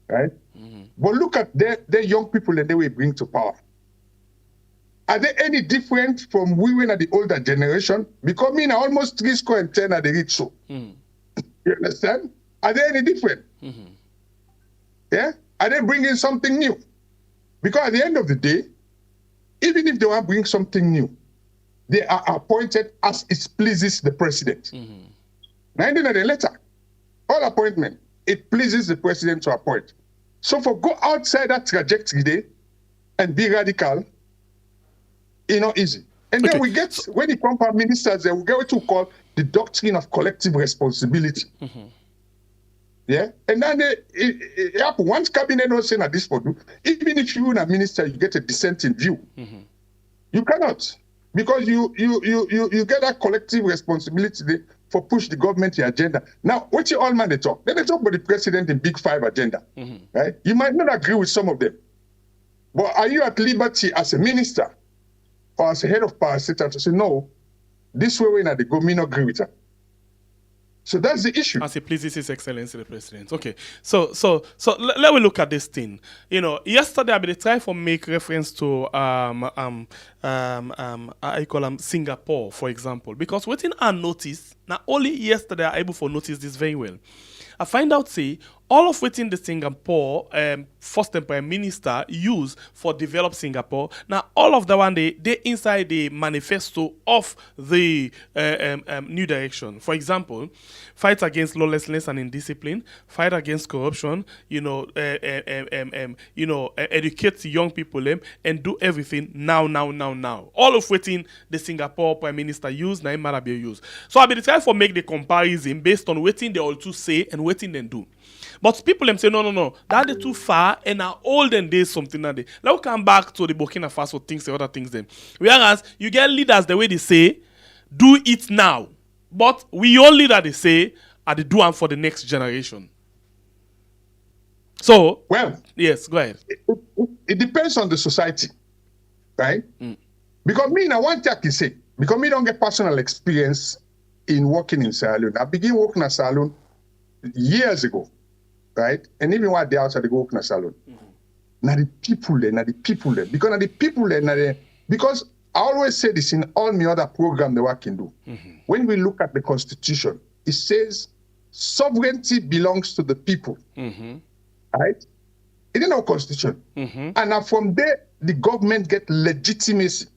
Right? But look at the young people that they will bring to power. Are they any different from women at the older generation? Because me now almost 3 score and 10 at the rich so. You understand? Are they any different? Yeah? Are they bringing something new? Because at the end of the day, even if they want to bring something new, they are appointed as it pleases the president. Now, in the letter, all appointment, it pleases the president to appoint. So for go outside that trajectory there and be radical, it's not easy. And then we get, when it comes to ministers, they will get what we call the doctrine of collective responsibility. Yeah, and then once cabinet not saying at this point, even if you are a minister, you get a dissenting view. You cannot, because you get that collective responsibility for push the government agenda. Now, what you all man they talk? Then they talk about the president in Big Five agenda, right? You might not agree with some of them, but are you at liberty as a minister or as a head of power sector to say no? This way when they go, me not agree with her. So that's the issue. As it pleases His Excellency the President. Okay. So let me look at this thing. You know, yesterday I tried to make reference to I call Singapore, for example, because within I noticed, not only yesterday I able to notice this very well. I find out say all of within the Singapore first time prime minister use for develop Singapore. Now all of the one they inside the manifesto of the new direction. For example, fight against lawlessness and indiscipline, fight against corruption. Educate the young people and do everything now. All of within the Singapore prime minister use, now Marabia use. So I be trying for make the comparison based on waiting they all to say and waiting then do. But people them say no, that is too far and are olden days something that they. Let's come back to the Burkina Faso things and other things then. Whereas you get leaders the way they say, do it now. But we only that they say are the do one for the next generation. So, Well, yes, go ahead. it depends on the society, right? Because me, now one thing I can say, because me don't get personal experience in working in Sierra Leone. I began working at Sierra Leone years ago, right? And even while they outside, they go working at Sierra Leone. Now the people there, because now the people there, because I always say this in all my other programs that I can do. When we look at the Constitution, it says sovereignty belongs to the people, right? It is our Constitution. And now from there, the government get legitimacy,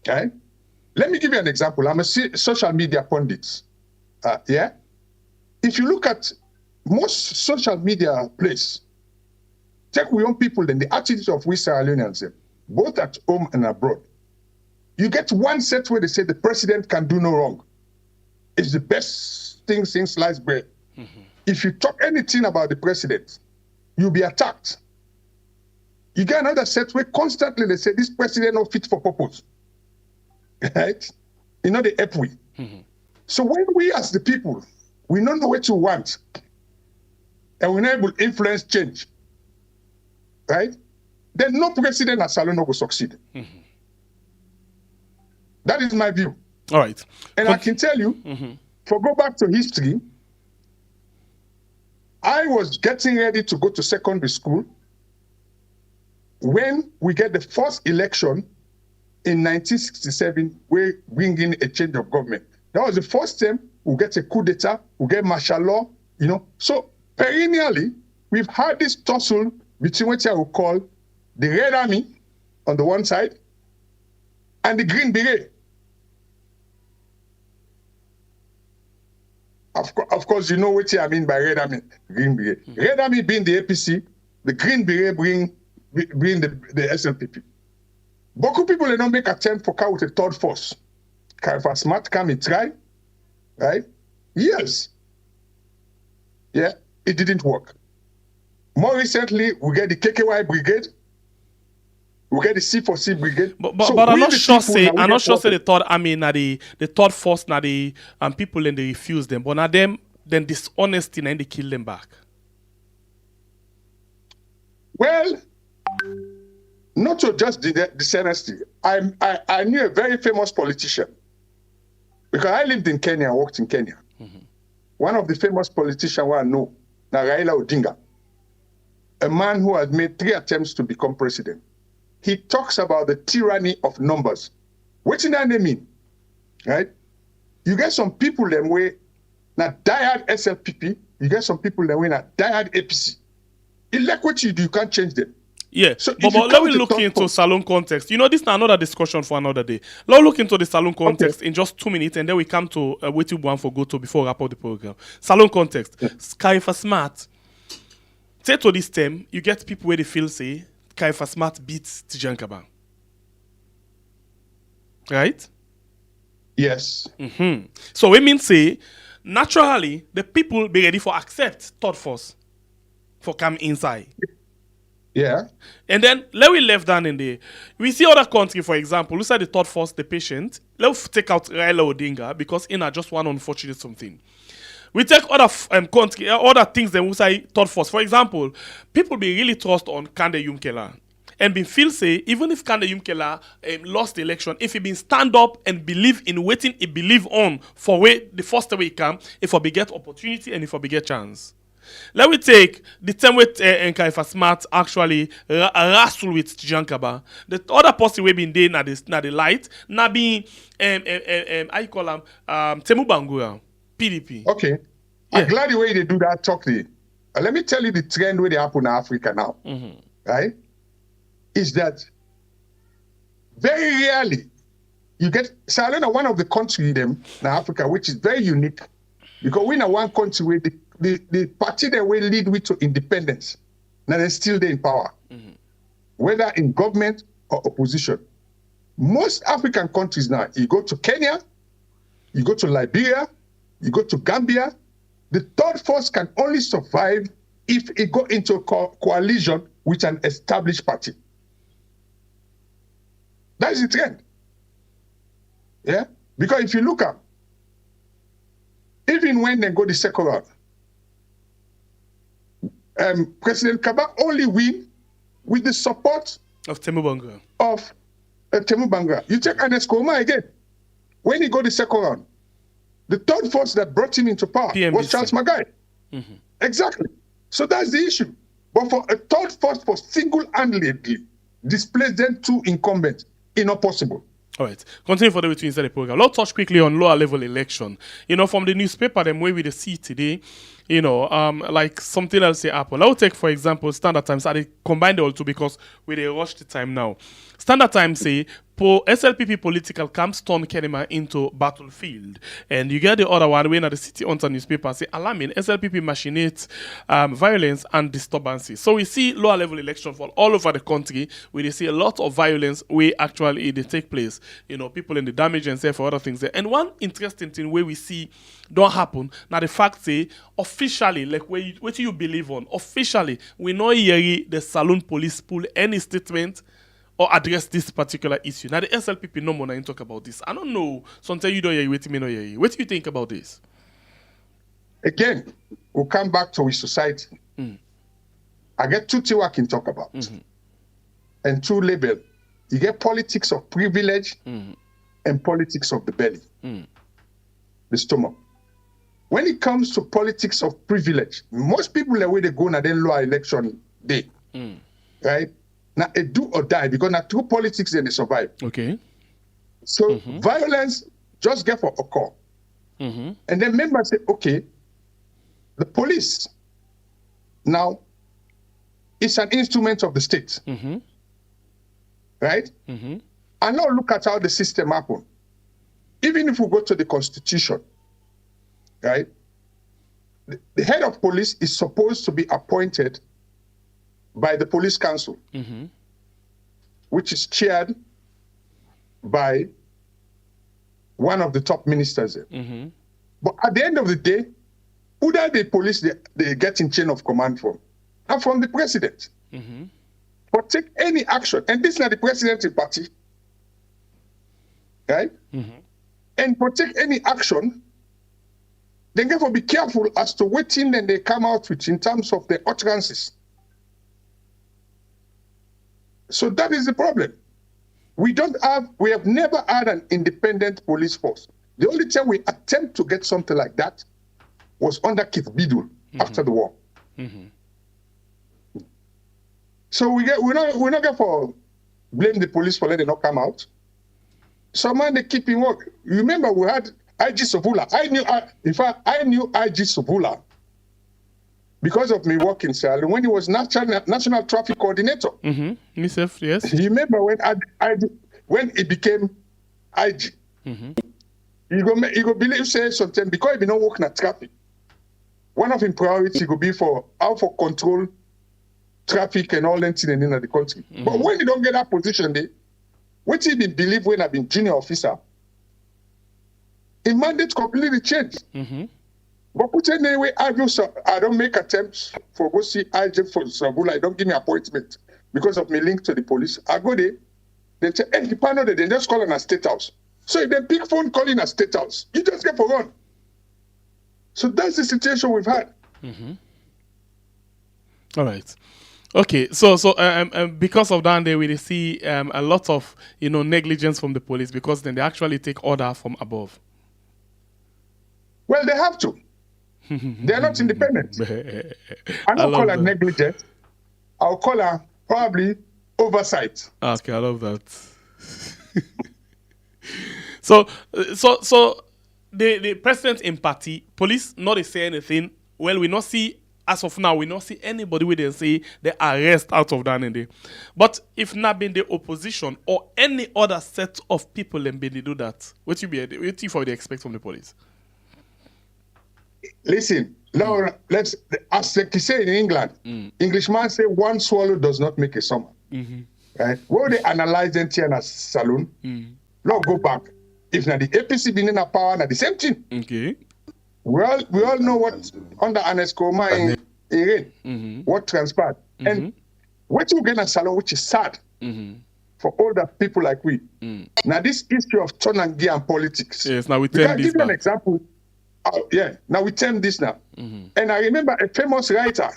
okay? Let me give you an example. I'm a social media pundit, yeah? If you look at most social media places, take we young people, then the attitude of we Sierra Leoneans, both at home and abroad. You get one set where they say the president can do no wrong. It's the best thing since sliced bread. If you talk anything about the president, you'll be attacked. You get another set where constantly they say this president not fit for purpose. Right? You know the help we. So when we as the people, we don't know what you want, and we're not able to influence change, right? Then no president at Sierra Leone will succeed. That is my view. All right. And I can tell you, for go back to history, I was getting ready to go to secondary school when we get the first election in 1967, we're bringing a change of government. That was the first time we get a coup d'etat, we get martial law, you know. So perennially, we've had this tussle between what I would call the Red Army on the one side and the Green Beret. Of course, you know what I mean by Red Army, Green Beret. Red Army being the APC, the Green Beret being the SLPP. Beaucoup people they don't make attempt for with a third force. If a smart come and try, right? Yes. Yeah, it didn't work. More recently, we get the KKY brigade, we get the C4C brigade. But I'm not sure say the third army na the third force na the people and they refuse them. But now them then dishonesty and they kill them back. Well, not to just dishonesty. I knew a very famous politician because I lived in Kenya, worked in Kenya. One of the famous politicians I know, Raila Odinga, a man who has made 3 attempts to become president. He talks about the tyranny of numbers. What does that mean? Right? You get some people that way not diehard SLPP. You get some people that way not diehard APC. Elect what you do, you can't change them. Yeah, so but let me look into Salone context. You know, this is another discussion for another day. Let's look into the Salone context in just 2 minutes, and then we come to what you want for go to before we wrap up the program. Salone context. Kaifa Smart. Say to this term, you get people where they feel say Kaifa Smart beats Tijan Kaba. Right? Yes. So we mean say naturally the people be ready for accept third force for come inside. Yeah. And then let we left down in there. We see other country, for example, look at the third force, the patient. Let's take out Raila Odinga because in just one unfortunate something. We take other country, other things that we say third force. For example, people be really trust on Kande Yumkela. And be feel say, even if Kande Yumkela lost the election, if he been stand up and believe in waiting, he believe on for way the first way he come, if he get opportunity and if he get chance. Let me take the time with Kaifa Smart actually wrestle with Tijan Kaba. The other person we been there na the light, na be how you call him Temu Bangura, PDP. Okay. Yeah. I'm glad the way they do that talk there. Let me tell you the trend where they happen in Africa now. Right? Is that very rarely you get Sierra Leone, one of the countries in Africa which is very unique because we in one country where the party that will lead with to independence, now they're still there in power, whether in government or opposition. Most African countries now, you go to Kenya, you go to Liberia, you go to Gambia, the third force can only survive if it go into a coalition with an established party. That is the trend. Yeah? Because if you look at even when they go the second round, President Kaba only win with the support of Temubanga. You take Ernest Koroma again. When he go the second round, the third force that brought him into power was Charles Magai. Exactly. So that's the issue. But for a third force for single-handedly displace them two incumbents, it's not possible. All right. Continue for the way to inside the program. Let's touch quickly on lower level election. You know, from the newspaper, them way we see today, you know, like something else say happen. I will take, for example, Standard Times. I combine the all two because we they rush the time now. Standard Times say SLPP Political camps turn Kenema into battlefield. And you get the other one when the City Hunter newspaper say alarming SLPP machinates violence and disturbances. So we see lower level election for all over the country where they see a lot of violence where actually they take place. You know, people in the damage and say for other things there. And one interesting thing where we see don't happen, now the fact say officially, like what you believe on, officially, we know here the Saloon police pull any statement or address this particular issue. Now the SLPP no more talk about this. I don't know. Sometimes you don't hear, wait me no hear. What do you think about this? Again, we'll come back to his society. I get two things I can talk about. And two labels. You get politics of privilege and politics of the belly. The stomach. When it comes to politics of privilege, most people the way they go now then lower election day. Right? Now, a do or die, because now through politics, then they survive. Okay. So violence just get for occur. And then members say, okay, the police now is an instrument of the state. Right? And now look at how the system happened. Even if we go to the Constitution, right? The head of police is supposed to be appointed by the police council, which is chaired by one of the top ministers there. But at the end of the day, who are the police they get in chain of command from? And from the president. But take any action, and this is not the president's party, right? And for take any action, they therefore be careful as to what thing then they come out with in terms of the utterances. So that is the problem. We have never had an independent police force. The only time we attempt to get something like that was under Keith Bidul after the war. So we're not going for blame the police for letting not come out. Some man they keep in work. You remember we had IG Sobula. I knew IG Sobula because of me working in Sierra Leone when he was national traffic coordinator. Myself, yes. You remember when he became IG? You go believe say something because he not working at traffic. One of his priorities will be for how for control traffic and all that in the country. But when you don't get that position there, what you believe when I've been junior officer, the mandate completely changed. But put anyway, I don't make attempts for go see IJ for Sabula. I don't give me appointment because of my link to the police. I go there, they say, hey, the panel they just call on a state house. So if they pick phone calling a state house, you just get for run. So that's the situation we've had. All right. Okay, so because of that, they will see a lot of negligence from the police because then they actually take order from above. Well, they have to. They are not independent. I don't call her negligence. I'll call her probably oversight. Okay, I love that. So the president in party, police not say anything. Well, we not see. As of now, we not see anybody with them say they arrest out of that day. But if not been the opposition or any other set of people then been they do that, what you for they expect from the police? Listen, now let's as they say in England, Englishman say one swallow does not make a summer. Right? Where they analyze them here in a saloon, now go back. If not the APC been in a power, not the same thing. Okay. We all know what under Ernest Koroma in what transpired. And what you get in a salon, which is sad for older people like we. Now this issue of turn and gear and politics. Yes, now we can turn this give you an example. Yeah, now we term this now. And I remember a famous writer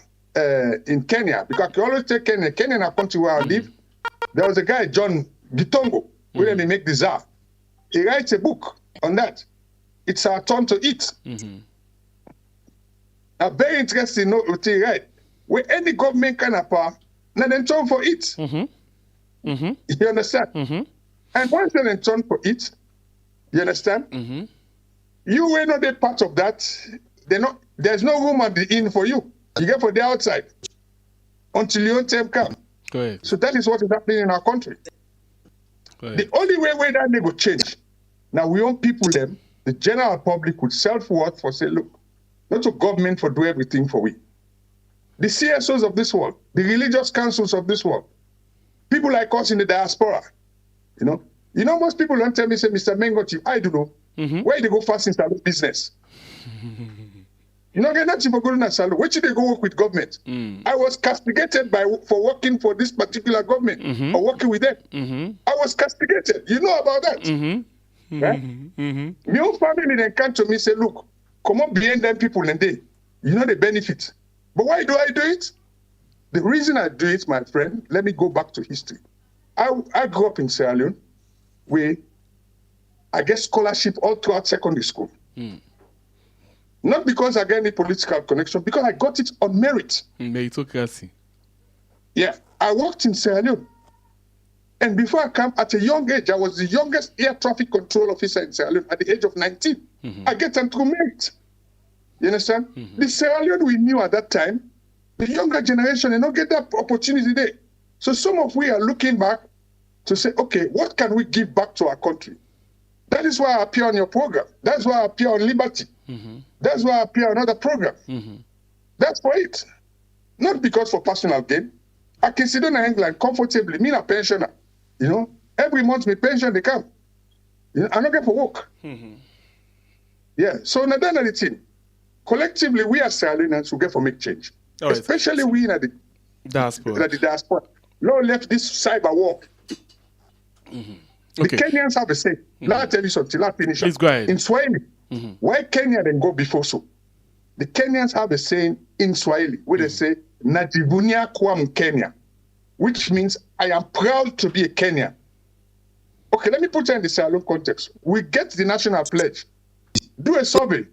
in Kenya, because I can always take Kenya. Kenya, a country where I live. There was a guy, John Gitongo, who let me make the czar. He writes a book on that. It's our turn to eat. A very interesting note what he write. Where any government can have power, now then turn for it. You understand? And once they then turn for it, you understand? You were not a part of that. There's no room at the inn for you. You get for the outside until your own time come. So that is what is happening in our country. The only way that they will change. Now we want people them, the general public would self-worth for say, look, not to government for do everything for we. The CSOs of this world, the religious councils of this world, people like us in the diaspora, you know, most people don't tell me, say, Mr. Mengoti, I do know. Where they go fast in salute business? You know, get nothing for going to salute. Where should they go work with government? I was castigated for working for this particular government or working with them. I was castigated. You know about that. Right? My own family then come to me say, look, come on behind them people and they, you know the benefit. But why do I do it? The reason I do it, my friend, let me go back to history. I grew up in Sierra Leone where I get scholarship all throughout secondary school. Not because I get any political connection, because I got it on merit. Meritocracy. Yeah, I worked in Sierra Leone. And before I came, at a young age, I was the youngest air traffic control officer in Sierra Leone at the age of 19. I get them through merit. You understand? The Sierra Leone we knew at that time, the younger generation, they don't get that opportunity there. So some of we are looking back to say, okay, what can we give back to our country? That is why I appear on your program. That's why I appear on Liberty. That's why I appear on other programs. That's for it. Not because for personal gain. I can sit down in England comfortably, me a pensioner. You know, every month my pension they come. You know, I don't get for work. Yeah, so now that's the thing. Collectively, we are Sierra Leoneans who get for make change. Especially we in the diaspora. Lord left this cyber war. The Kenyans have a say. Let me tell you something. Let me finish. Please go ahead. In Swahili, why Kenya then go before so? The Kenyans have a saying in Swahili where they say, Najivunia kwa Mkenya, which means I am proud to be a Kenyan. Okay, let me put it in the Sierra Leone context. We get the national pledge. Do a survey.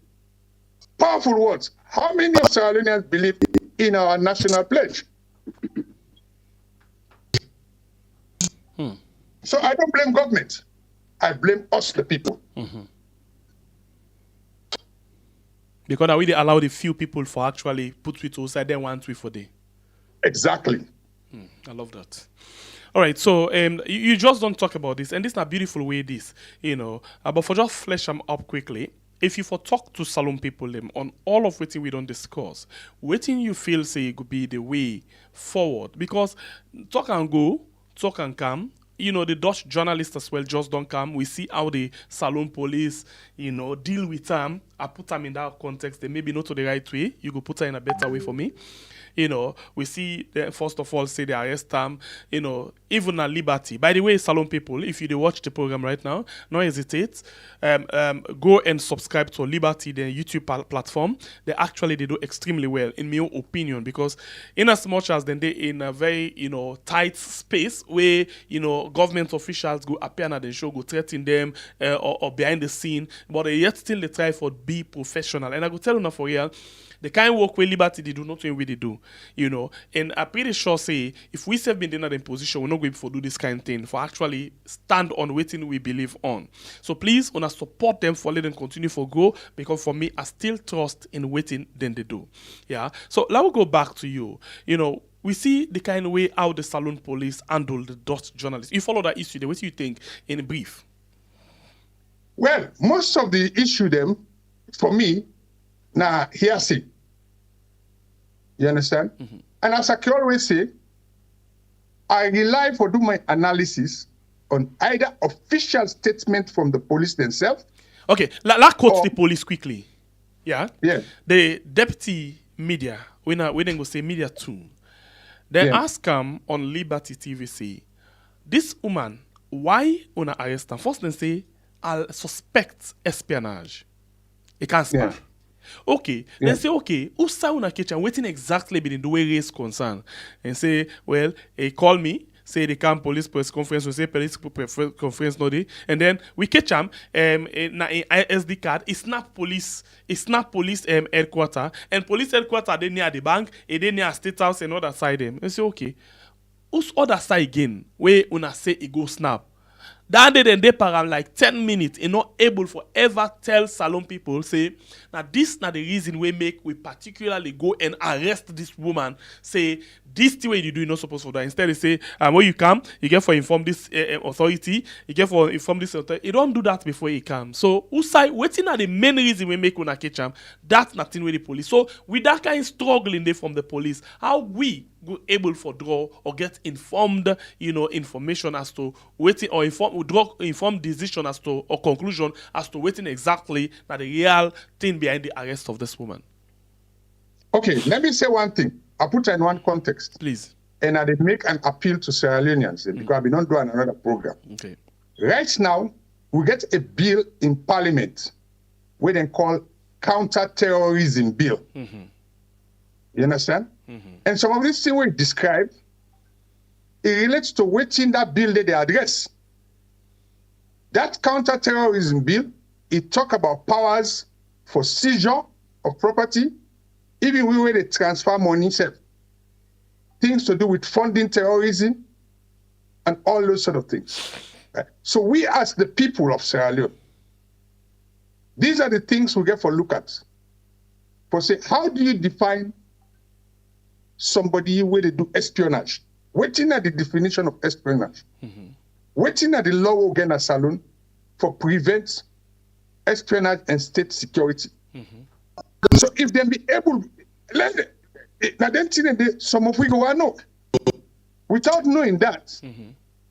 Powerful words. How many of Sierra Leoneans believe in our national pledge? So I don't blame government. I blame us, the people. Because I really allow the few people for actually put it aside, then want to for day. Exactly. I love that. All right, so you just don't talk about this, and this is a beautiful way this, you know. But for just flesh them up quickly, if you for talk to Salone people them on all of what we don't discuss, what you feel say could be the way forward? Because talk and go, talk and come. You know, the Dutch journalists as well just don't come. We see how the Salone police, you know, deal with them. I put them in that context. They maybe not to the right way. You could put her in a better way for me. You know, we see them, first of all, say they arrest them, you know, even at Liberty. By the way, Salone people, if you watch the program right now, don't hesitate. Go and subscribe to Liberty, the YouTube platform. They do extremely well, in my opinion, because in as much as then they in a very, you know, tight space where, you know, government officials go appear at the show, go threaten them or behind the scene, but yet still they try for be professional. And I go tell you now for real, the kind of work where Liberty they do, not what they do, you know. And I'm pretty sure say if we have been in a position, we're not going to do this kind of thing for actually stand on what we believe on. So please, wanna support them for letting them continue for go, because for me, I still trust in waiting than they do. Yeah. So let me go back to you. You know, we see the kind of way how the Salone police handle the Dutch journalists. You follow that issue. What do you think in brief? Well, most of the issue them, for me, now hearsay. You understand? And as I can always say, I rely for do my analysis on either official statement from the police themselves. Okay, let's quote the police quickly. Yeah? Yeah. The deputy media, we then go say media too. They ask him on Liberty TV, say, this woman, why una arrest her? First they say, I'll suspect espionage. It can't spy. Yeah. Okay, Yeah. then say, okay, who say una catch am waiting exactly be the way race concern? And say, well, he call me, say they come police press conference, we say police press conference no day, and then we catch him in ISD card, he snap police headquarter, and police headquarter they near the bank, and they near State House and other side them. And say, okay, who's other side again? Where una say it go snap? That day then they param like 10 minutes and not able for ever tell salon people say now this not the reason we particularly go and arrest this woman, say this the way you do you're not supposed to do. Instead they say when you come you get for inform this authority, you get for inform this authority. You don't do that before you come. So who say waiting at the main reason we make una catch am, that's nothing with the police. So with that kind of struggling there from the police, how we go able for draw or get informed, information as to waiting or informed decision as to or conclusion as to waiting exactly that the real thing behind the arrest of this woman. Okay, let me say one thing. I'll put it in one context. Please. And I did make an appeal to Sierra Leoneans because I've been not doing another program. Okay. Right now, we get a bill in Parliament where they call counter-terrorism bill. You understand? And some of these things we describe, it relates to waiting that bill that they address. That counter-terrorism bill, it talk about powers for seizure of property, even where they transfer money, things to do with funding terrorism, and all those sort of things. Right? So we as the people of Sierra Leone, these are the things we get for look at. For say, how do you define somebody where they do espionage? Waiting at the definition of espionage. Waiting at the law again at Salon for prevent espionage and state security. So if they be able, now then some of we go know. Without knowing that,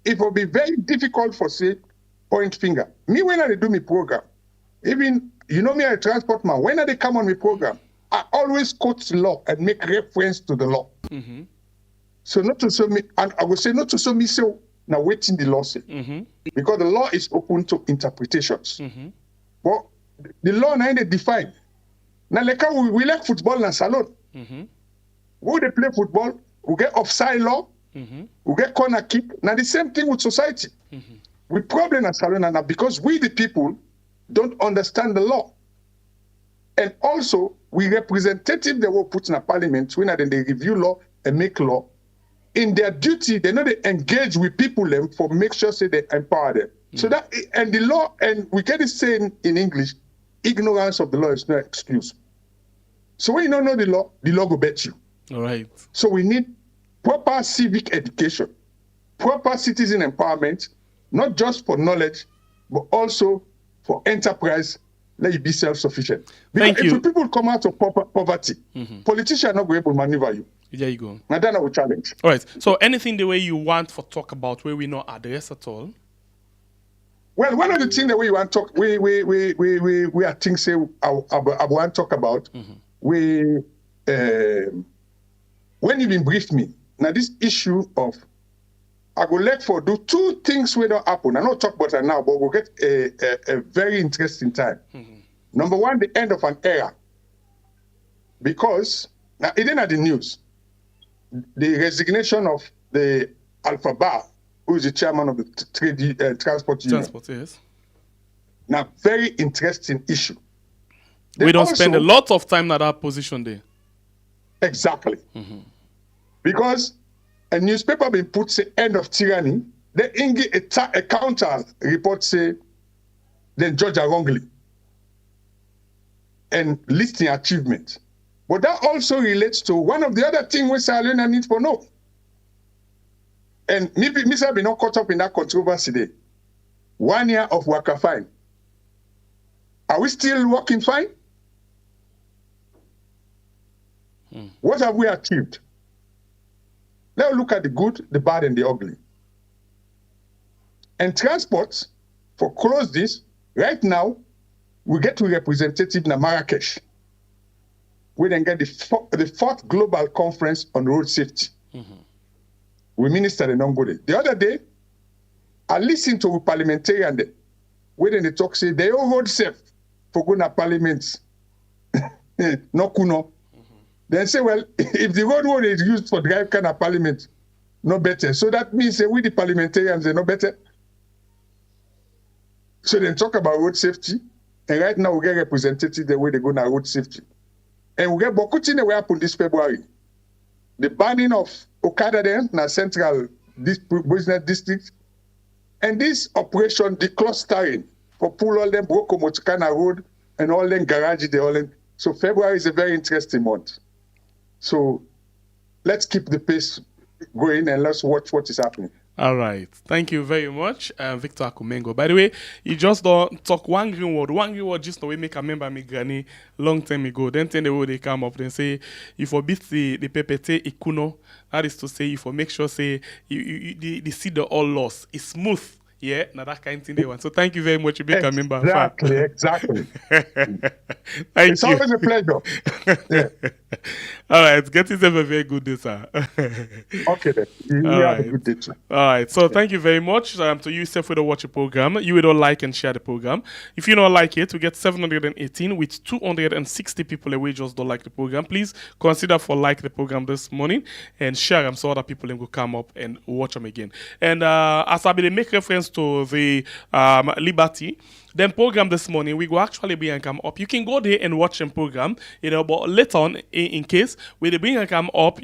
it will be very difficult for say point finger. Me when I do my program, even me I transport man, when I come on my program, I always quote the law and make reference to the law. So not to show me, and I will say not to show me so now waiting the law say. Because the law is open to interpretations. But the law now they define. Now like we like football and salon. When they play football, we get offside law, we get corner kick. Now the same thing with society. We problem at salon and because we the people don't understand the law. And also, we representative they were put in a parliament when they review law and make law. In their duty, they know they engage with people them for make sure say they empower them. So that and the law, and we get it saying in English, ignorance of the law is no excuse. So when you don't know the law will bet you. All right. So we need proper civic education, proper citizen empowerment, not just for knowledge, but also for enterprise. Let you be self-sufficient. Because if people come out of poverty, politicians are not going to maneuver you. There you go. And then I will challenge. All right. So anything the way you want for talk about where we not address at all? Well, one of the things that we want to talk, we are things say I want to talk about. When you been briefed me, now this issue of I go let for do two things will not happen. I don't talk about it now, but we'll get a very interesting time. Number one, the end of an era. Because now it didn't have the news. The resignation of the Alpha Bar, who is the chairman of the transport union. Transport, yes. Now, very interesting issue. We don't spend a lot of time at that position there. Exactly. Because a newspaper been put say end of tyranny, then a counter report say then judge are wrongly and listing achievement. But that also relates to one of the other things we Sierra Leone need to know. And maybe Mr. be not caught up in that controversy there. 1 year of worker fine. Are we still working fine? What have we achieved? Let's look at the good, the bad, and the ugly. And transport, for close this, right now, we get to representative in Marrakesh. We then get the fourth global conference on road safety. We minister the non go there. The other day, I listened to a parliamentarian there, where they talk say they all road safe for going to parliament no kuno. Then say, well, if the road is used for drive kind of parliament, no better. So that means we the parliamentarians, they're no better. So then talk about road safety. And right now we get representatives the way they go now road safety. And we get Bokutin the way happen this February. The banning of Okada then, na central business district. And this operation, the clustering, for pull all them Broko Motukana Road and all them garage, so February is a very interesting month. So let's keep the pace going and let's watch what is happening. All right. Thank you very much, Victor Akumengo. By the way, you just don't talk one green word. One green word just the way make a member me granny long time ago. Then the way they come up, then say, if you beat the PPT ikuno, that is to say, if you make sure say the seed all lost, it's smooth. Yeah, now that kind of thing they want. So thank you very much, you become a member. Exactly. It's always a pleasure. Yeah. All right, get yourself a very good day, sir. Okay, then. You have a good day, too. All right, so thank you very much to you, Seth, for the watch the program. You will like and share the program. If you don't like it, we get 718 with 260 people away just don't like the program. Please consider for like the program this morning and share them so other people will come up and watch them again. And as I will make reference to the Liberty, then program this morning, we go actually bring and come up. You can go there and watch them program, but later on, in case, we bring and come up,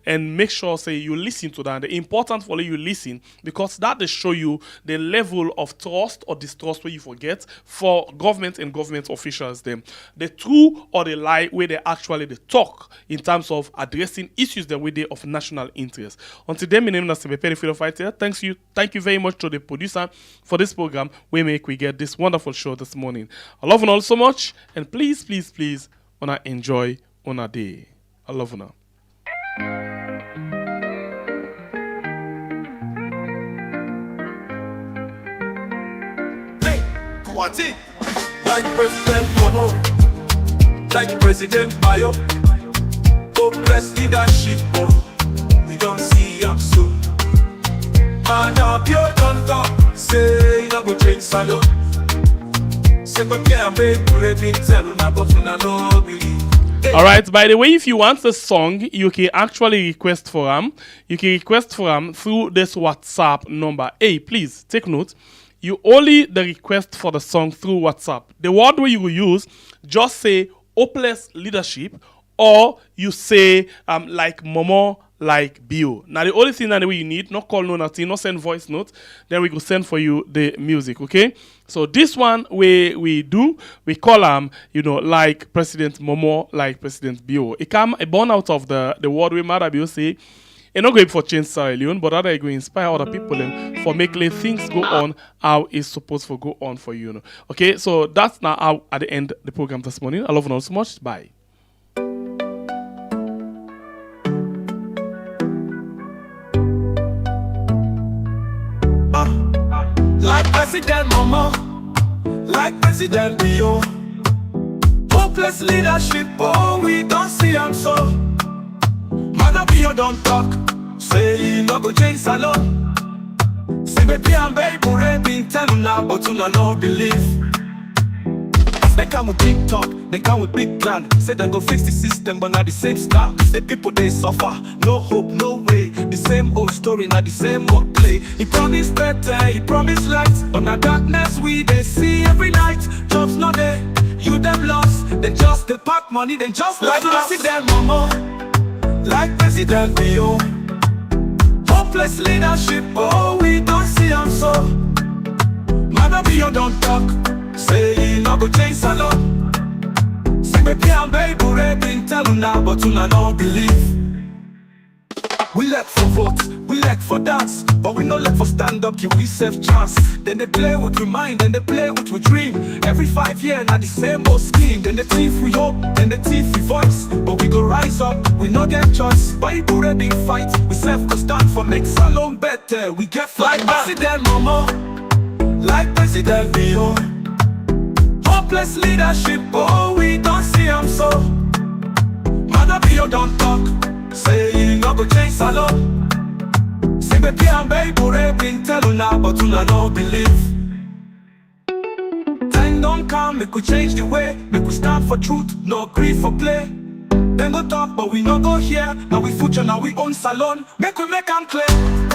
and make sure, say, you listen to that. The important for you listen, because that will show you the level of trust or distrust where you forget for government and government officials, them. The true or the lie where they actually talk in terms of addressing issues that we they of national interest. Until then, my name is SLPP Political. Thank you very much to the producer for this program. We get this wonderful show this morning. I love you all so much, and please, please, please, wanna enjoy on a day. I love you now. Hey, what's it? Like President Mono, like President Bayo, hopeless leadership, we don't see him soon. Man up your don't say you go change salon. Alright, by the way, if you want the song, you can actually request for them. You can request for them through this WhatsApp number. Hey, please, take note. You only the request for the song through WhatsApp. The word where you will use, just say hopeless leadership, or you say like Momo, like Bio. Now the only thing that you need, not call no nothing, not send voice note, then we go send for you the music, okay? So this one we call like President Momo, like President Bio. It come born out of the word we Mother Bio say, it's not going for change Sierra Leone, but rather going to inspire other people for making things go on how it's supposed to go on for you. Okay, so that's now how at the end the program this morning. I love you all so much. Bye. Like President Momo, like President Bio, hopeless leadership, we don't see him so. Man Bio don't talk, say he no go change salon. Say baby and baby, been telling now, but you no believe. They come with TikTok, they come with big plan. Say they go fix the system, but not the same style. The people they suffer, no hope, no way. The same old story, not the same old play. He promised better, he promised light, but now darkness we they see every night. Jobs not there, you them lost. They just they pack money, they just like President Momo, like President Bio. Hopeless leadership, we don't see him so. Mother Bio don't talk. Say he no go change salon. Say baby and baby, been telling now, but you no believe. We let for vote, we let for dance, but we no let for stand up, give we self chance. Then they play with we mind, then they play with we dream. Every 5 years, now the same old scheme. Then they thief we hope, then they thief we voice. But we go rise up, we no get choice. Bible ready fight, we self go stand for make salon better. We get fly back. President Momo, like President Bio. Hopeless leadership, we don't see him so. Mother Bio don't talk, say he no go change salon. Say baby and baby, been telling now, but you no believe. Time don't come. down, make we change the way. Make we stand for truth, no grief for play. Then go talk, but we no go here. Now we future, now we own salon. Make we make am clear.